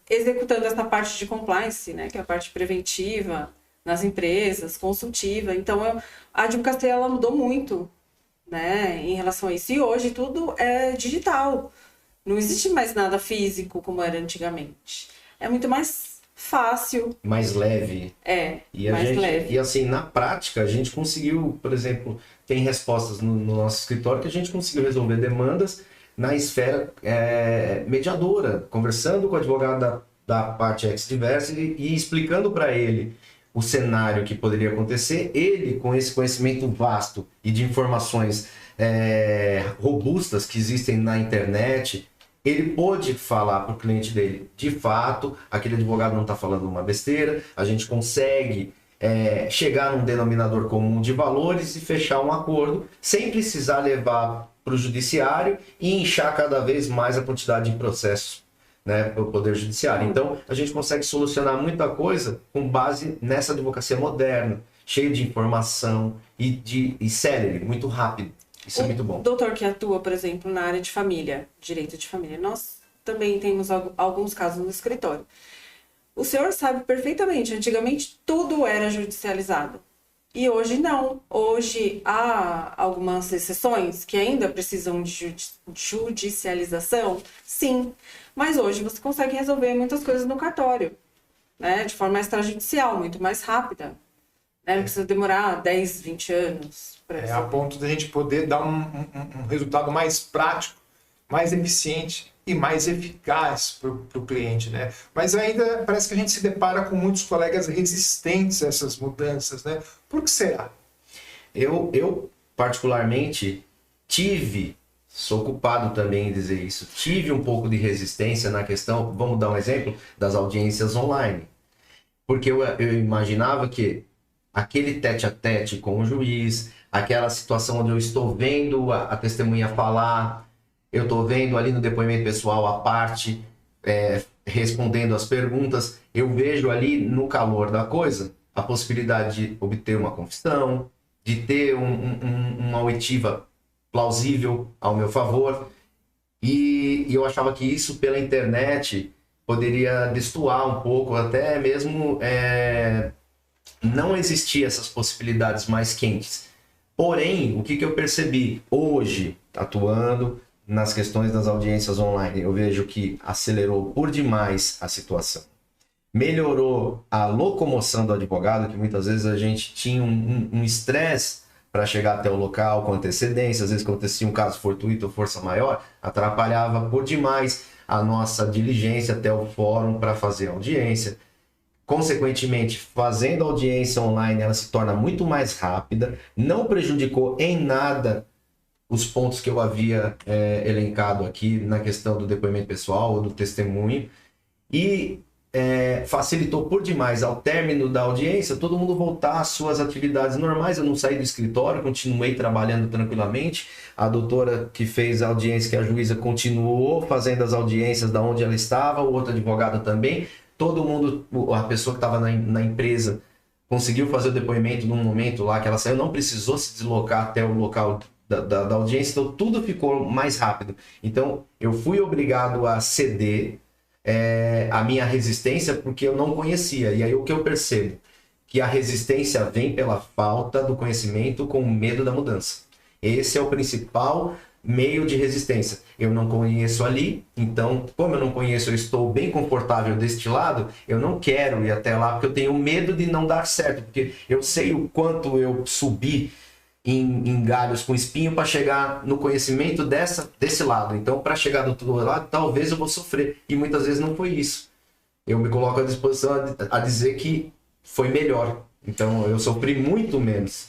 Executando essa parte de compliance, né, que é a parte preventiva nas empresas, consultiva. Então, a advocacia, ela mudou muito, né, em relação a isso. E hoje tudo é digital. Não existe mais nada físico como era antigamente. É muito mais fácil. Mais leve. Leve. E assim, na prática, a gente conseguiu, por exemplo, tem respostas no nosso escritório que a gente conseguiu resolver demandas na esfera mediadora, conversando com o advogado da parte ex-diverse e explicando para ele o cenário que poderia acontecer. Ele, com esse conhecimento vasto e de informações robustas que existem na internet, ele pôde falar para o cliente dele, de fato, aquele advogado não está falando uma besteira, a gente consegue chegar num denominador comum de valores e fechar um acordo sem precisar levar para o judiciário e inchar cada vez mais a quantidade de processos, né, para o Poder Judiciário. Então, a gente consegue solucionar muita coisa com base nessa advocacia moderna, cheia de informação e célere, muito rápido. Isso é muito bom. O doutor que atua, por exemplo, na área de família, direito de família, nós também temos alguns casos no escritório. O senhor sabe perfeitamente, antigamente tudo era judicializado. E hoje não. Hoje há algumas exceções que ainda precisam de judicialização, sim. Mas hoje você consegue resolver muitas coisas no cartório, né? De forma extrajudicial, muito mais rápida. Né? Não precisa demorar 10, 20 anos. A ponto de a gente poder dar um resultado mais prático, mais eficiente e mais eficaz para o cliente, né? Mas ainda parece que a gente se depara com muitos colegas resistentes a essas mudanças, né? Por que será? Eu particularmente, sou culpado também em dizer isso, tive um pouco de resistência na questão, vamos dar um exemplo, das audiências online. Porque eu imaginava que aquele tete-a-tete com o juiz, aquela situação onde eu estou vendo a testemunha falar, eu estou vendo ali no depoimento pessoal a parte respondendo as perguntas, eu vejo ali no calor da coisa a possibilidade de obter uma confissão, de ter uma oitiva plausível ao meu favor, e eu achava que isso pela internet poderia destoar um pouco, até mesmo não existia essas possibilidades mais quentes. Porém, o que eu percebi hoje, atuando nas questões das audiências online, eu vejo que acelerou por demais a situação. Melhorou a locomoção do advogado, que muitas vezes a gente tinha um estresse para chegar até o local com antecedência, às vezes acontecia um caso fortuito ou força maior, atrapalhava por demais a nossa diligência até o fórum para fazer a audiência. Consequentemente, fazendo a audiência online, ela se torna muito mais rápida, não prejudicou em nada os pontos que eu havia elencado aqui na questão do depoimento pessoal ou do testemunho, e facilitou por demais ao término da audiência todo mundo voltar às suas atividades normais. Eu não saí do escritório, continuei trabalhando tranquilamente. A doutora que fez a audiência, que é a juíza, continuou fazendo as audiências da onde ela estava, o outro advogado também. Todo mundo, a pessoa que estava na empresa, conseguiu fazer o depoimento num momento lá que ela saiu, não precisou se deslocar até o local da audiência, então tudo ficou mais rápido. Então eu fui obrigado a ceder a minha resistência porque eu não conhecia. E aí o que eu percebo? Que a resistência vem pela falta do conhecimento com medo da mudança. Esse é o principal meio de resistência. Eu não conheço ali, então, como eu não conheço, eu estou bem confortável deste lado, eu não quero ir até lá porque eu tenho medo de não dar certo, porque eu sei o quanto eu subi em galhos com espinho para chegar no conhecimento desse lado. Então, para chegar do outro lado, talvez eu vou sofrer. E muitas vezes não foi isso. Eu me coloco à disposição a dizer que foi melhor. Então, eu sofri muito menos.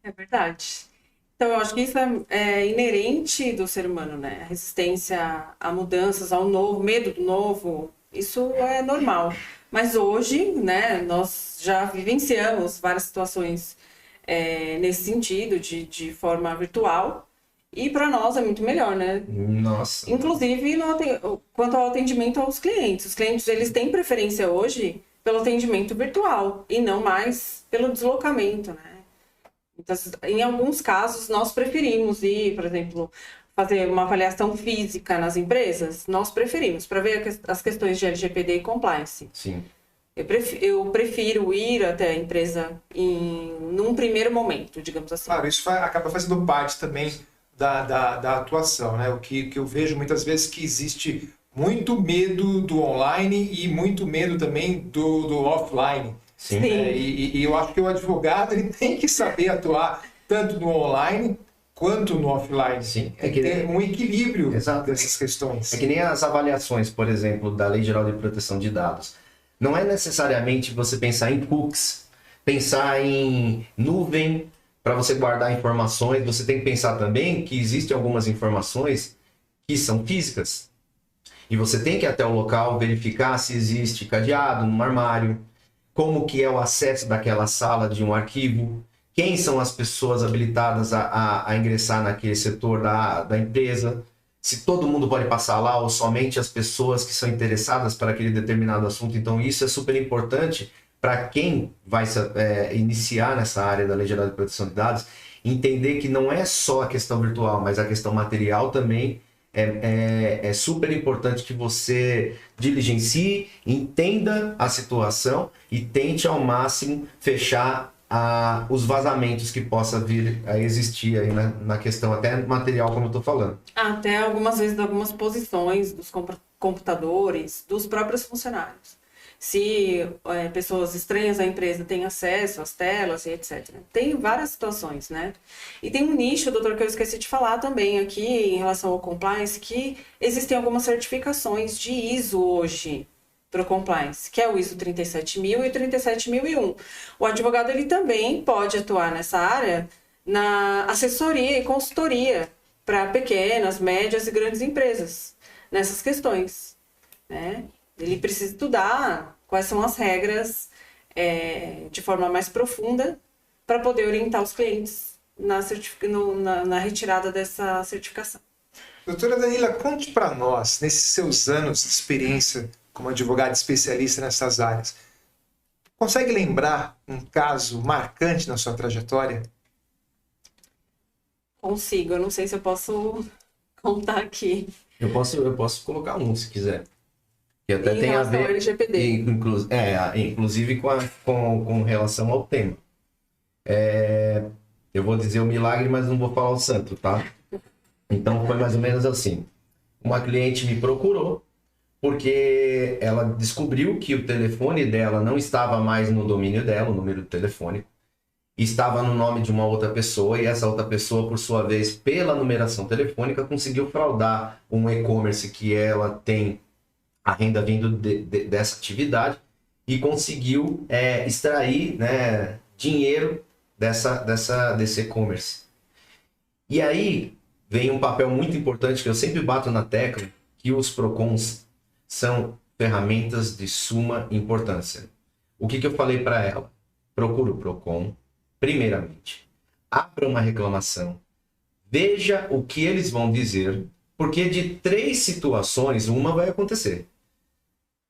É verdade. Então, eu acho que isso é inerente do ser humano, né? A resistência a mudanças, ao novo, medo do novo, isso é normal. Mas hoje, né, nós já vivenciamos várias situações nesse sentido, de forma virtual, e para nós é muito melhor, né? Nossa. Inclusive, quanto ao atendimento aos clientes. Os clientes, eles têm preferência hoje pelo atendimento virtual, e não mais pelo deslocamento, né? Então, em alguns casos, nós preferimos ir, por exemplo, fazer uma avaliação física nas empresas. Nós preferimos, para ver as questões de LGPD e compliance. Sim. Eu prefiro ir até a empresa num primeiro momento, digamos assim. Claro, isso acaba fazendo parte também da atuação, né? O que eu vejo muitas vezes que existe muito medo do online e muito medo também do offline. Sim. E eu acho que o advogado ele tem que saber atuar tanto no online quanto no offline. Sim. Tem que ter um equilíbrio Exato. dessas questões. É que nem as avaliações, por exemplo, da Lei Geral de Proteção de Dados. Não é necessariamente você pensar em cookies, pensar em nuvem para você guardar informações. Você tem que pensar também que existem algumas informações que são físicas. E você tem que ir até o local verificar se existe cadeado no armário, como que é o acesso daquela sala de um arquivo, quem são as pessoas habilitadas a ingressar naquele setor da empresa, se todo mundo pode passar lá ou somente as pessoas que são interessadas para aquele determinado assunto. Então isso é super importante para quem vai iniciar nessa área da Lei Geral de Proteção de Dados, entender que não é só a questão virtual, mas a questão material também é super importante que você diligencie, entenda a situação e tente ao máximo fechar os vazamentos que possa vir a existir aí na questão até material, como eu estou falando. Até algumas vezes algumas posições dos computadores, dos próprios funcionários. Se pessoas estranhas à empresa têm acesso às telas e etc. Tem várias situações, né? E tem um nicho, doutor, que eu esqueci de falar também aqui em relação ao compliance, que existem algumas certificações de ISO hoje para o compliance, que é o ISO 37000 e o 37001. O advogado ele também pode atuar nessa área na assessoria e consultoria para pequenas, médias e grandes empresas nessas questões, né? Ele precisa estudar quais são as regras de forma mais profunda para poder orientar os clientes na retirada dessa certificação. Doutora Danila, conte para nós, nesses seus anos de experiência como advogada especialista nessas áreas, consegue lembrar um caso marcante na sua trajetória? Consigo, eu não sei se eu posso contar aqui. Eu posso colocar um, se quiser. Que até Em tem a relação ao ver, LGPD. inclusive com relação ao tema. Eu vou dizer o milagre, mas não vou falar o santo, tá? Então foi mais ou menos assim. Uma cliente me procurou porque ela descobriu que o telefone dela não estava mais no domínio dela, o número telefônico, estava no nome de uma outra pessoa, e essa outra pessoa, por sua vez, pela numeração telefônica, conseguiu fraudar um e-commerce que ela tem a renda vindo dessa atividade e conseguiu extrair, né, dinheiro desse e-commerce. E aí vem um papel muito importante que eu sempre bato na tecla, que os PROCONs são ferramentas de suma importância. O que eu falei para ela? Procura o PROCON, primeiramente. Abra uma reclamação. Veja o que eles vão dizer, porque de 3 situações, uma vai acontecer.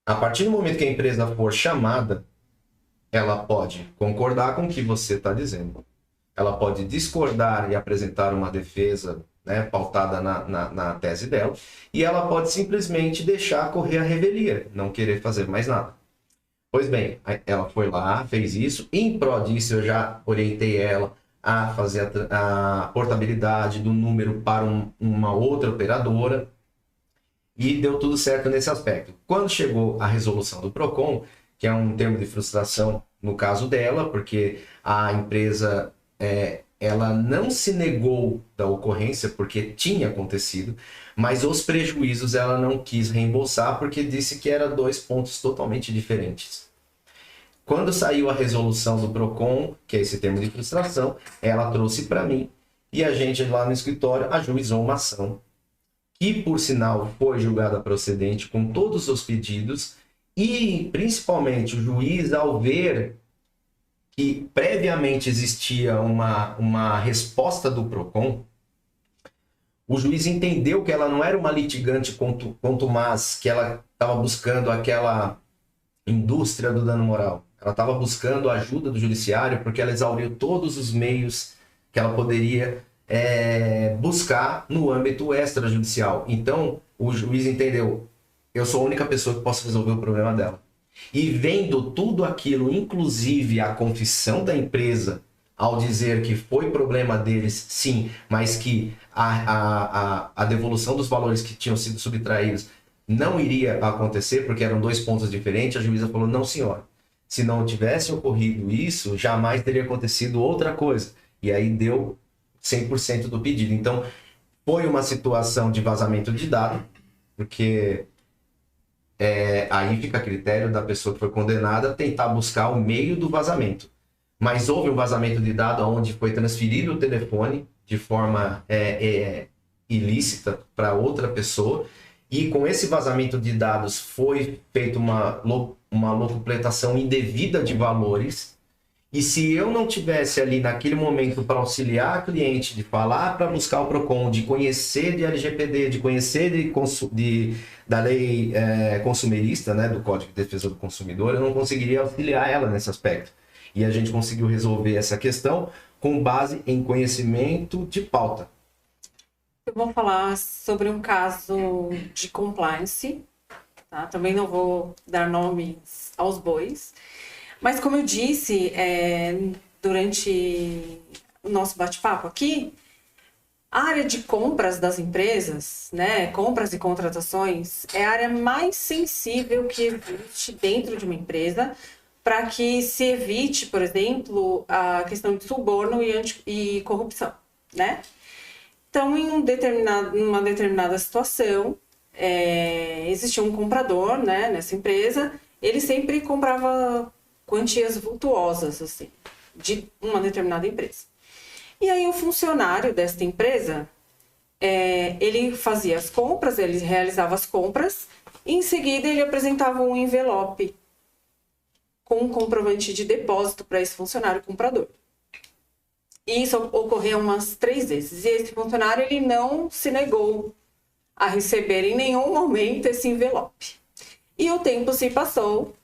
A partir do momento que a empresa for chamada, ela pode concordar com o que você está dizendo. Ela pode discordar e apresentar uma defesa, né, pautada na tese dela, e ela pode simplesmente deixar correr a revelia, não querer fazer mais nada. Pois bem, ela foi lá, fez isso, em prol disso eu já orientei ela a fazer a portabilidade do número para uma outra operadora, e deu tudo certo nesse aspecto. Quando chegou a resolução do PROCON, que é um termo de frustração no caso dela, porque a empresa ela não se negou da ocorrência porque tinha acontecido, mas os prejuízos ela não quis reembolsar porque disse que eram 2 pontos totalmente diferentes. Quando saiu a resolução do PROCON, que é esse termo de frustração, ela trouxe para mim e a gente lá no escritório ajuizou uma ação que, por sinal, foi julgada procedente com todos os pedidos e, principalmente, o juiz, ao ver que previamente existia uma resposta do PROCON, o juiz entendeu que ela não era uma litigante contumaz, que ela estava buscando aquela indústria do dano moral. Ela estava buscando a ajuda do judiciário porque ela exauriu todos os meios que ela poderia buscar no âmbito extrajudicial. Então, o juiz entendeu, eu sou a única pessoa que posso resolver o problema dela. E vendo tudo aquilo, inclusive a confissão da empresa, ao dizer que foi problema deles, sim, mas que a devolução dos valores que tinham sido subtraídos não iria acontecer, porque eram 2 pontos diferentes, a juíza falou, não senhora, se não tivesse ocorrido isso, jamais teria acontecido outra coisa. E aí deu 100% do pedido. Então, foi uma situação de vazamento de dado, porque aí fica a critério da pessoa que foi condenada tentar buscar o meio do vazamento. Mas houve um vazamento de dado onde foi transferido o telefone de forma ilícita para outra pessoa, e com esse vazamento de dados foi feita uma locupletação indevida de valores. E se eu não tivesse ali naquele momento para auxiliar a cliente, de falar para buscar o PROCON, de conhecer de LGPD, de conhecer da lei consumerista, né, do Código de Defesa do Consumidor, eu não conseguiria auxiliar ela nesse aspecto. E a gente conseguiu resolver essa questão com base em conhecimento de pauta. Eu vou falar sobre um caso de compliance, tá? Também não vou dar nomes aos bois. Mas como eu disse durante o nosso bate-papo aqui, a área de compras das empresas, né, compras e contratações, é a área mais sensível que existe dentro de uma empresa para que se evite, por exemplo, a questão de suborno e corrupção, né? Então, em uma determinada situação, existia um comprador, né, nessa empresa, ele sempre comprava quantias vultuosas, assim, de uma determinada empresa. E aí o funcionário desta empresa, ele fazia as compras, ele realizava as compras, e em seguida ele apresentava um envelope com um comprovante de depósito para esse funcionário comprador. E isso ocorreu umas 3 vezes. E esse funcionário, ele não se negou a receber em nenhum momento esse envelope. E o tempo se passou,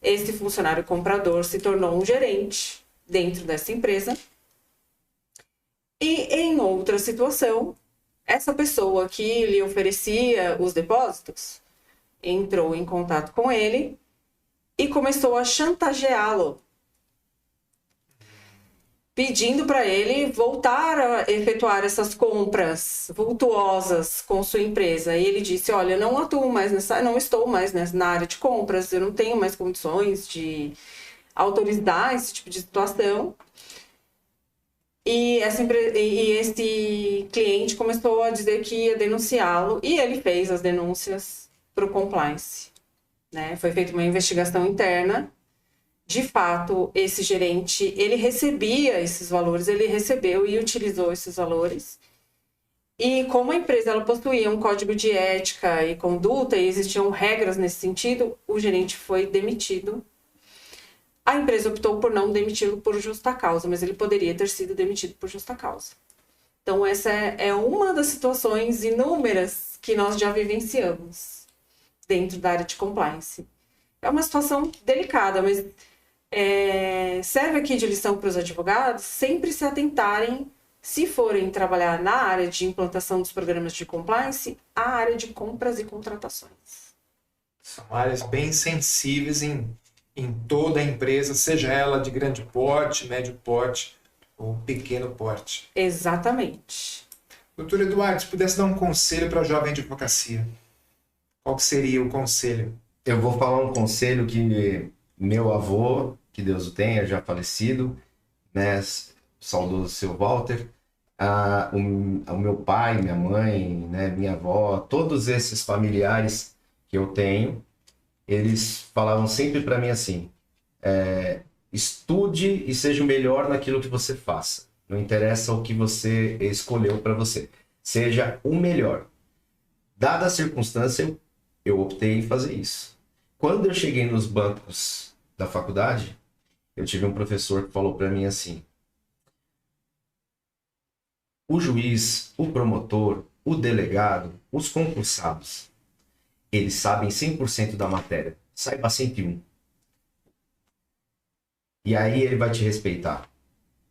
esse funcionário comprador se tornou um gerente dentro dessa empresa. E em outra situação, essa pessoa que lhe oferecia os depósitos entrou em contato com ele e começou a chantageá-lo, pedindo para ele voltar a efetuar essas compras vultuosas com sua empresa. E ele disse: olha, eu não estou mais na área de compras, eu não tenho mais condições de autorizar esse tipo de situação. E esse cliente começou a dizer que ia denunciá-lo, e ele fez as denúncias para o compliance, né? Foi feita uma investigação interna. De fato, esse gerente, ele recebia esses valores, ele recebeu e utilizou esses valores. E como a empresa ela possuía um código de ética e conduta, e existiam regras nesse sentido, o gerente foi demitido. A empresa optou por não demiti-lo por justa causa, mas ele poderia ter sido demitido por justa causa. Então, essa é uma das situações inúmeras que nós já vivenciamos dentro da área de compliance. É uma situação delicada, mas serve aqui de lição para os advogados sempre se atentarem, se forem trabalhar na área de implantação dos programas de compliance, a área de compras e contratações. São áreas bem sensíveis em toda a empresa, seja ela de grande porte, médio porte ou pequeno porte. Exatamente. Doutor Eduardo, se pudesse dar um conselho para a jovem advocacia, qual que seria o conselho? Eu vou falar um conselho que meu avô, que Deus o tenha, já falecido, né, saudoso seu Walter, o meu pai, minha mãe, né, minha avó, todos esses familiares que eu tenho, eles falavam sempre para mim assim: estude e seja o melhor naquilo que você faça. Não interessa o que você escolheu para você. Seja o melhor. Dada a circunstância, eu optei em fazer isso. Quando eu cheguei nos bancos da faculdade, eu tive um professor que falou para mim assim: o juiz, o promotor, o delegado, os concursados, eles sabem 100% da matéria. Saiba 101. E aí ele vai te respeitar.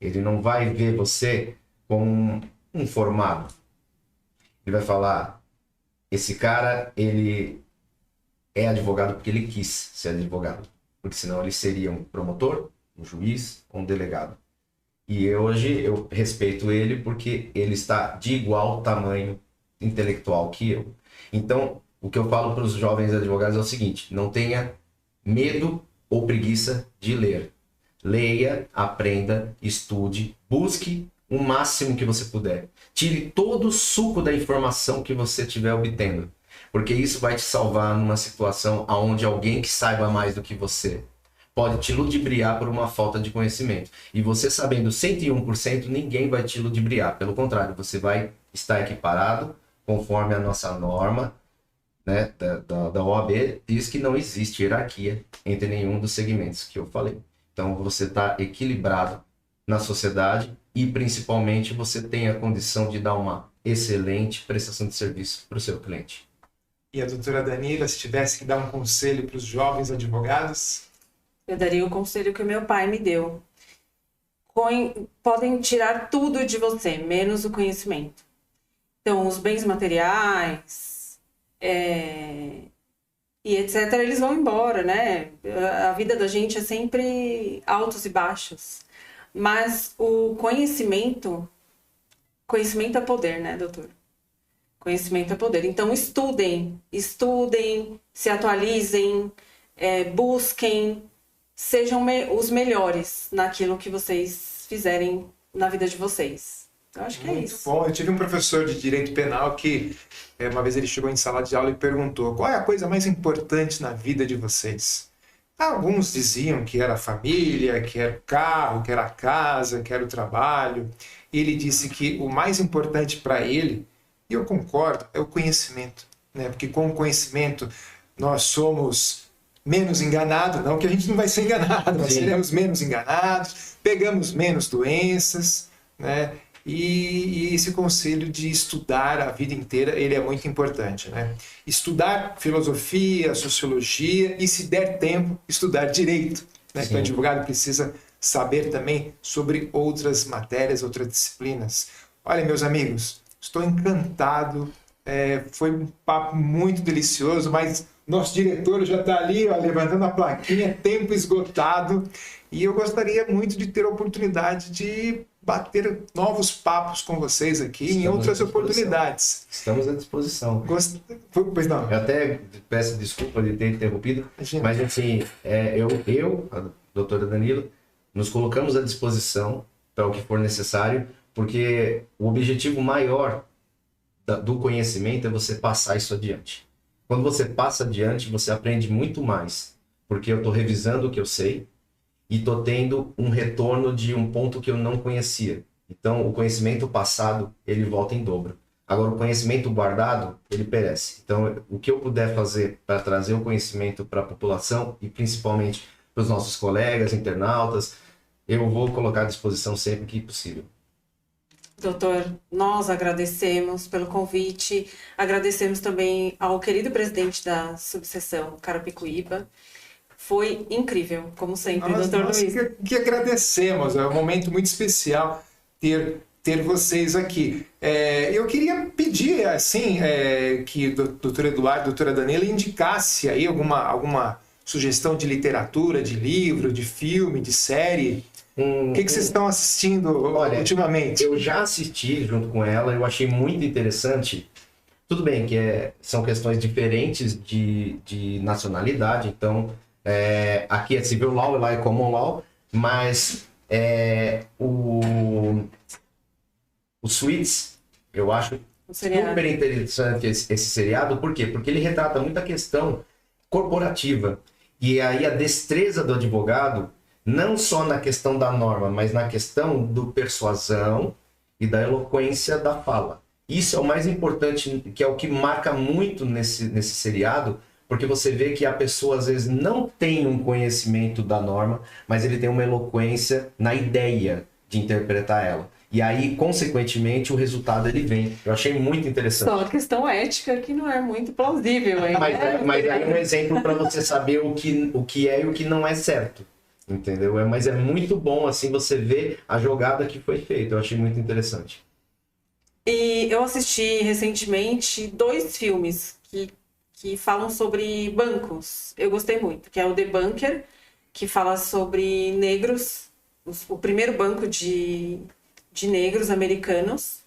Ele não vai ver você como um formado. Ele vai falar: esse cara, ele é advogado porque ele quis ser advogado. Porque senão ele seria um promotor, um juiz ou um delegado. E hoje eu respeito ele porque ele está de igual tamanho intelectual que eu. Então, o que eu falo para os jovens advogados é o seguinte: não tenha medo ou preguiça de ler. Leia, aprenda, estude, busque o máximo que você puder. Tire todo o suco da informação que você estiver obtendo. Porque isso vai te salvar numa situação onde alguém que saiba mais do que você pode te ludibriar por uma falta de conhecimento. E você sabendo 101%, ninguém vai te ludibriar. Pelo contrário, você vai estar equiparado conforme a nossa norma, né, da OAB, diz que não existe hierarquia entre nenhum dos segmentos que eu falei. Então você está equilibrado na sociedade e principalmente você tem a condição de dar uma excelente prestação de serviço para o seu cliente. E a doutora Danila, se tivesse que dar um conselho para os jovens advogados? Eu daria o conselho que o meu pai me deu. Podem tirar tudo de você, menos o conhecimento. Então, os bens materiais, e etc., eles vão embora, né? A vida da gente é sempre altos e baixos. Mas o conhecimento é poder, né, doutor? Conhecimento é poder. Então, estudem, se atualizem, busquem, sejam os melhores naquilo que vocês fizerem na vida de vocês. Eu acho que é isso. Muito bom. Eu tive um professor de direito penal que uma vez ele chegou em sala de aula e perguntou: qual é a coisa mais importante na vida de vocês? Alguns diziam que era a família, que era o carro, que era a casa, que era o trabalho. E ele disse que o mais importante para ele, e eu concordo, é o conhecimento, né? Porque com o conhecimento nós somos menos enganado, não que a gente não vai ser enganado, mas Sim. seremos menos enganados, pegamos menos doenças, né? E esse conselho de estudar a vida inteira, ele é muito importante, né? Estudar filosofia, sociologia e, se der tempo, estudar direito, né? Que o advogado precisa saber também sobre outras matérias, outras disciplinas. Olha, meus amigos, estou encantado. Foi um papo muito delicioso, mas nosso diretor já está ali, ó, levantando a plaquinha, tempo esgotado. E eu gostaria muito de ter a oportunidade de bater novos papos com vocês aqui em outras oportunidades. Estamos à disposição. Pois não. Eu até peço desculpa de ter interrompido, Imagina. mas assim, a doutora Danila, nos colocamos à disposição para o que for necessário, porque o objetivo maior do conhecimento é você passar isso adiante. Quando você passa adiante, você aprende muito mais, porque eu estou revisando o que eu sei e estou tendo um retorno de um ponto que eu não conhecia. Então, o conhecimento passado, ele volta em dobro. Agora, o conhecimento guardado, ele perece. Então, o que eu puder fazer para trazer o conhecimento para a população e principalmente para os nossos colegas, internautas, eu vou colocar à disposição sempre que possível. Doutor, nós agradecemos pelo convite, agradecemos também ao querido presidente da subseção Carapicuíba. Foi incrível, como sempre, doutor Nós Luiz. que agradecemos, é um momento muito especial ter vocês aqui. Eu queria pedir, assim, que o doutor Eduardo, doutora Danila, indicasse aí alguma sugestão de literatura, de livro, de filme, de série. O que vocês estão assistindo ultimamente? Eu já assisti junto com ela, eu achei muito interessante. Tudo bem que são questões diferentes de nacionalidade, então aqui é civil law e lá é common law, mas o Suits, eu acho super interessante esse seriado. Por quê? Porque ele retrata muita questão corporativa. E aí a destreza do advogado, não só na questão da norma, mas na questão do persuasão e da eloquência da fala. Isso é o mais importante, que é o que marca muito nesse seriado, porque você vê que a pessoa às vezes não tem um conhecimento da norma, mas ele tem uma eloquência na ideia de interpretar ela. E aí, consequentemente, o resultado ele vem. Eu achei muito interessante. Só a questão ética que não é muito plausível. Hein? Mas aí é um exemplo para você saber o que é e o que não é certo. Entendeu? Mas é muito bom assim você ver a jogada que foi feita. Eu achei muito interessante. E eu assisti recentemente 2 filmes que falam sobre bancos. Eu gostei muito, que é o The Bunker, que fala sobre negros, o primeiro banco de negros americanos,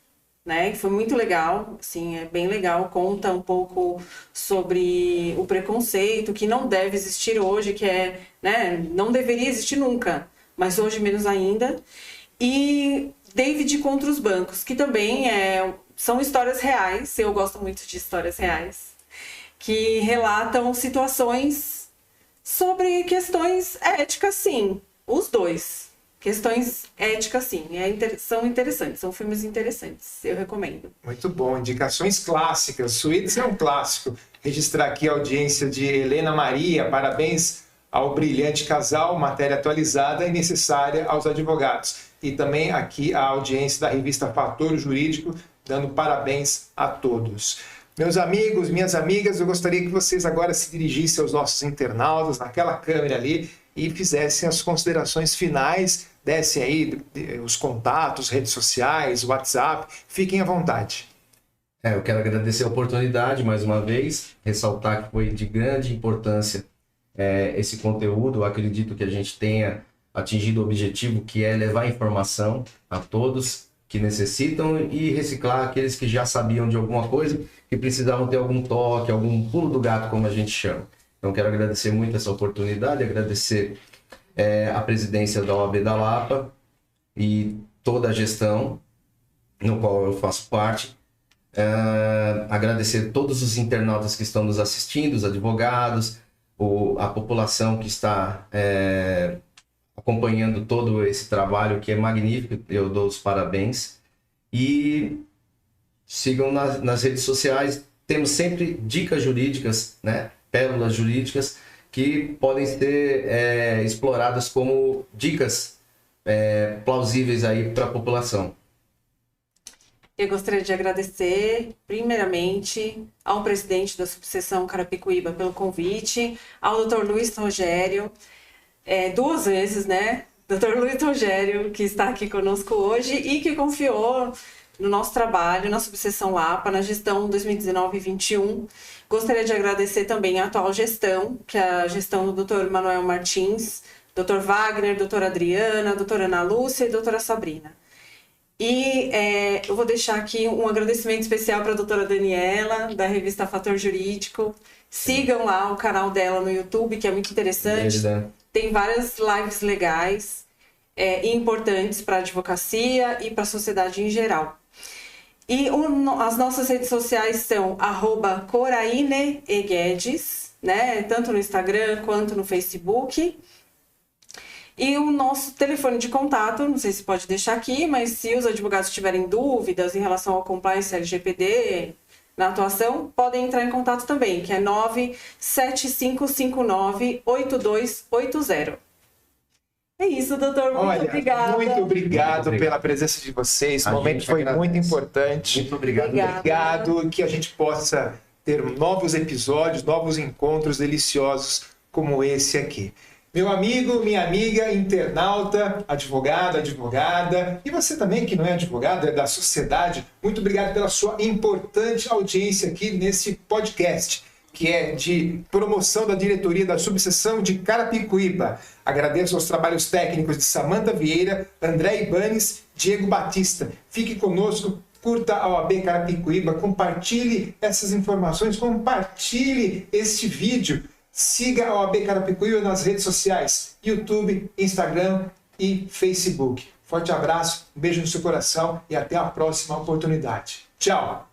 né? Que foi muito legal, assim, é bem legal, conta um pouco sobre o preconceito que não deve existir hoje, que né, não deveria existir nunca, mas hoje menos ainda. E David contra os bancos, que também são histórias reais, eu gosto muito de histórias reais, que relatam situações sobre questões éticas, sim, os dois. Questões éticas, sim, são interessantes, são filmes interessantes, eu recomendo. Muito bom, indicações clássicas. Suítes é um clássico. Registrar aqui a audiência de Helena Maria, parabéns ao brilhante casal, matéria atualizada e necessária aos advogados. E também aqui a audiência da revista Fator Jurídico, dando parabéns a todos. Meus amigos, minhas amigas, eu gostaria que vocês agora se dirigissem aos nossos internautas, naquela câmera ali, e fizessem as considerações finais, dessem aí os contatos, redes sociais, WhatsApp, fiquem à vontade. Eu quero agradecer a oportunidade mais uma vez, ressaltar que foi de grande importância esse conteúdo. Eu acredito que a gente tenha atingido o objetivo, que é levar informação a todos que necessitam e reciclar aqueles que já sabiam de alguma coisa, que precisavam ter algum toque, algum pulo do gato, como a gente chama. Então, quero agradecer muito essa oportunidade, agradecer a presidência da OAB da Lapa e toda a gestão, no qual eu faço parte. Agradecer todos os internautas que estão nos assistindo, os advogados, a população que está acompanhando todo esse trabalho que é magnífico. Eu dou os parabéns. E sigam nas redes sociais. Temos sempre dicas jurídicas, né? Pérolas jurídicas, que podem ser exploradas como dicas plausíveis aí para a população. Eu gostaria de agradecer, primeiramente, ao presidente da subseção Carapicuíba pelo convite, ao Dr. Luiz Rogério, 2 vezes, né? Dr. Luiz Rogério, que está aqui conosco hoje e que confiou no nosso trabalho na subseção Lapa, na gestão 2019-21. Gostaria de agradecer também a atual gestão, que é a gestão do Dr. Manuel Martins, Dr. Wagner, Dra. Adriana, Dra. Ana Lúcia e Dra. Sabrina. E eu vou deixar aqui um agradecimento especial para a doutora Daniela, da revista Fator Jurídico. Sigam lá o canal dela no YouTube, que é muito interessante. Tem várias lives legais e importantes para a advocacia e para a sociedade em geral. E as nossas redes sociais são @CoraineEguedes, né? Tanto no Instagram quanto no Facebook. E o nosso telefone de contato, não sei se pode deixar aqui, mas se os advogados tiverem dúvidas em relação ao compliance LGPD na atuação, podem entrar em contato também, que é 97559-8280. É isso, doutor. Muito obrigada. Muito obrigado pela presença de vocês. O momento foi muito importante. Muito obrigado. Obrigado. Que a gente possa ter novos episódios, novos encontros deliciosos como esse aqui. Meu amigo, minha amiga, internauta, advogado, advogada, e você também que não é advogado, é da sociedade, muito obrigado pela sua importante audiência aqui nesse podcast, que é de promoção da diretoria da subseção de Carapicuíba. Agradeço aos trabalhos técnicos de Samanta Vieira, André Ibanes, Diego Batista. Fique conosco, curta a OAB Carapicuíba, compartilhe essas informações, compartilhe este vídeo. Siga a OAB Carapicuíba nas redes sociais, YouTube, Instagram e Facebook. Forte abraço, um beijo no seu coração e até a próxima oportunidade. Tchau!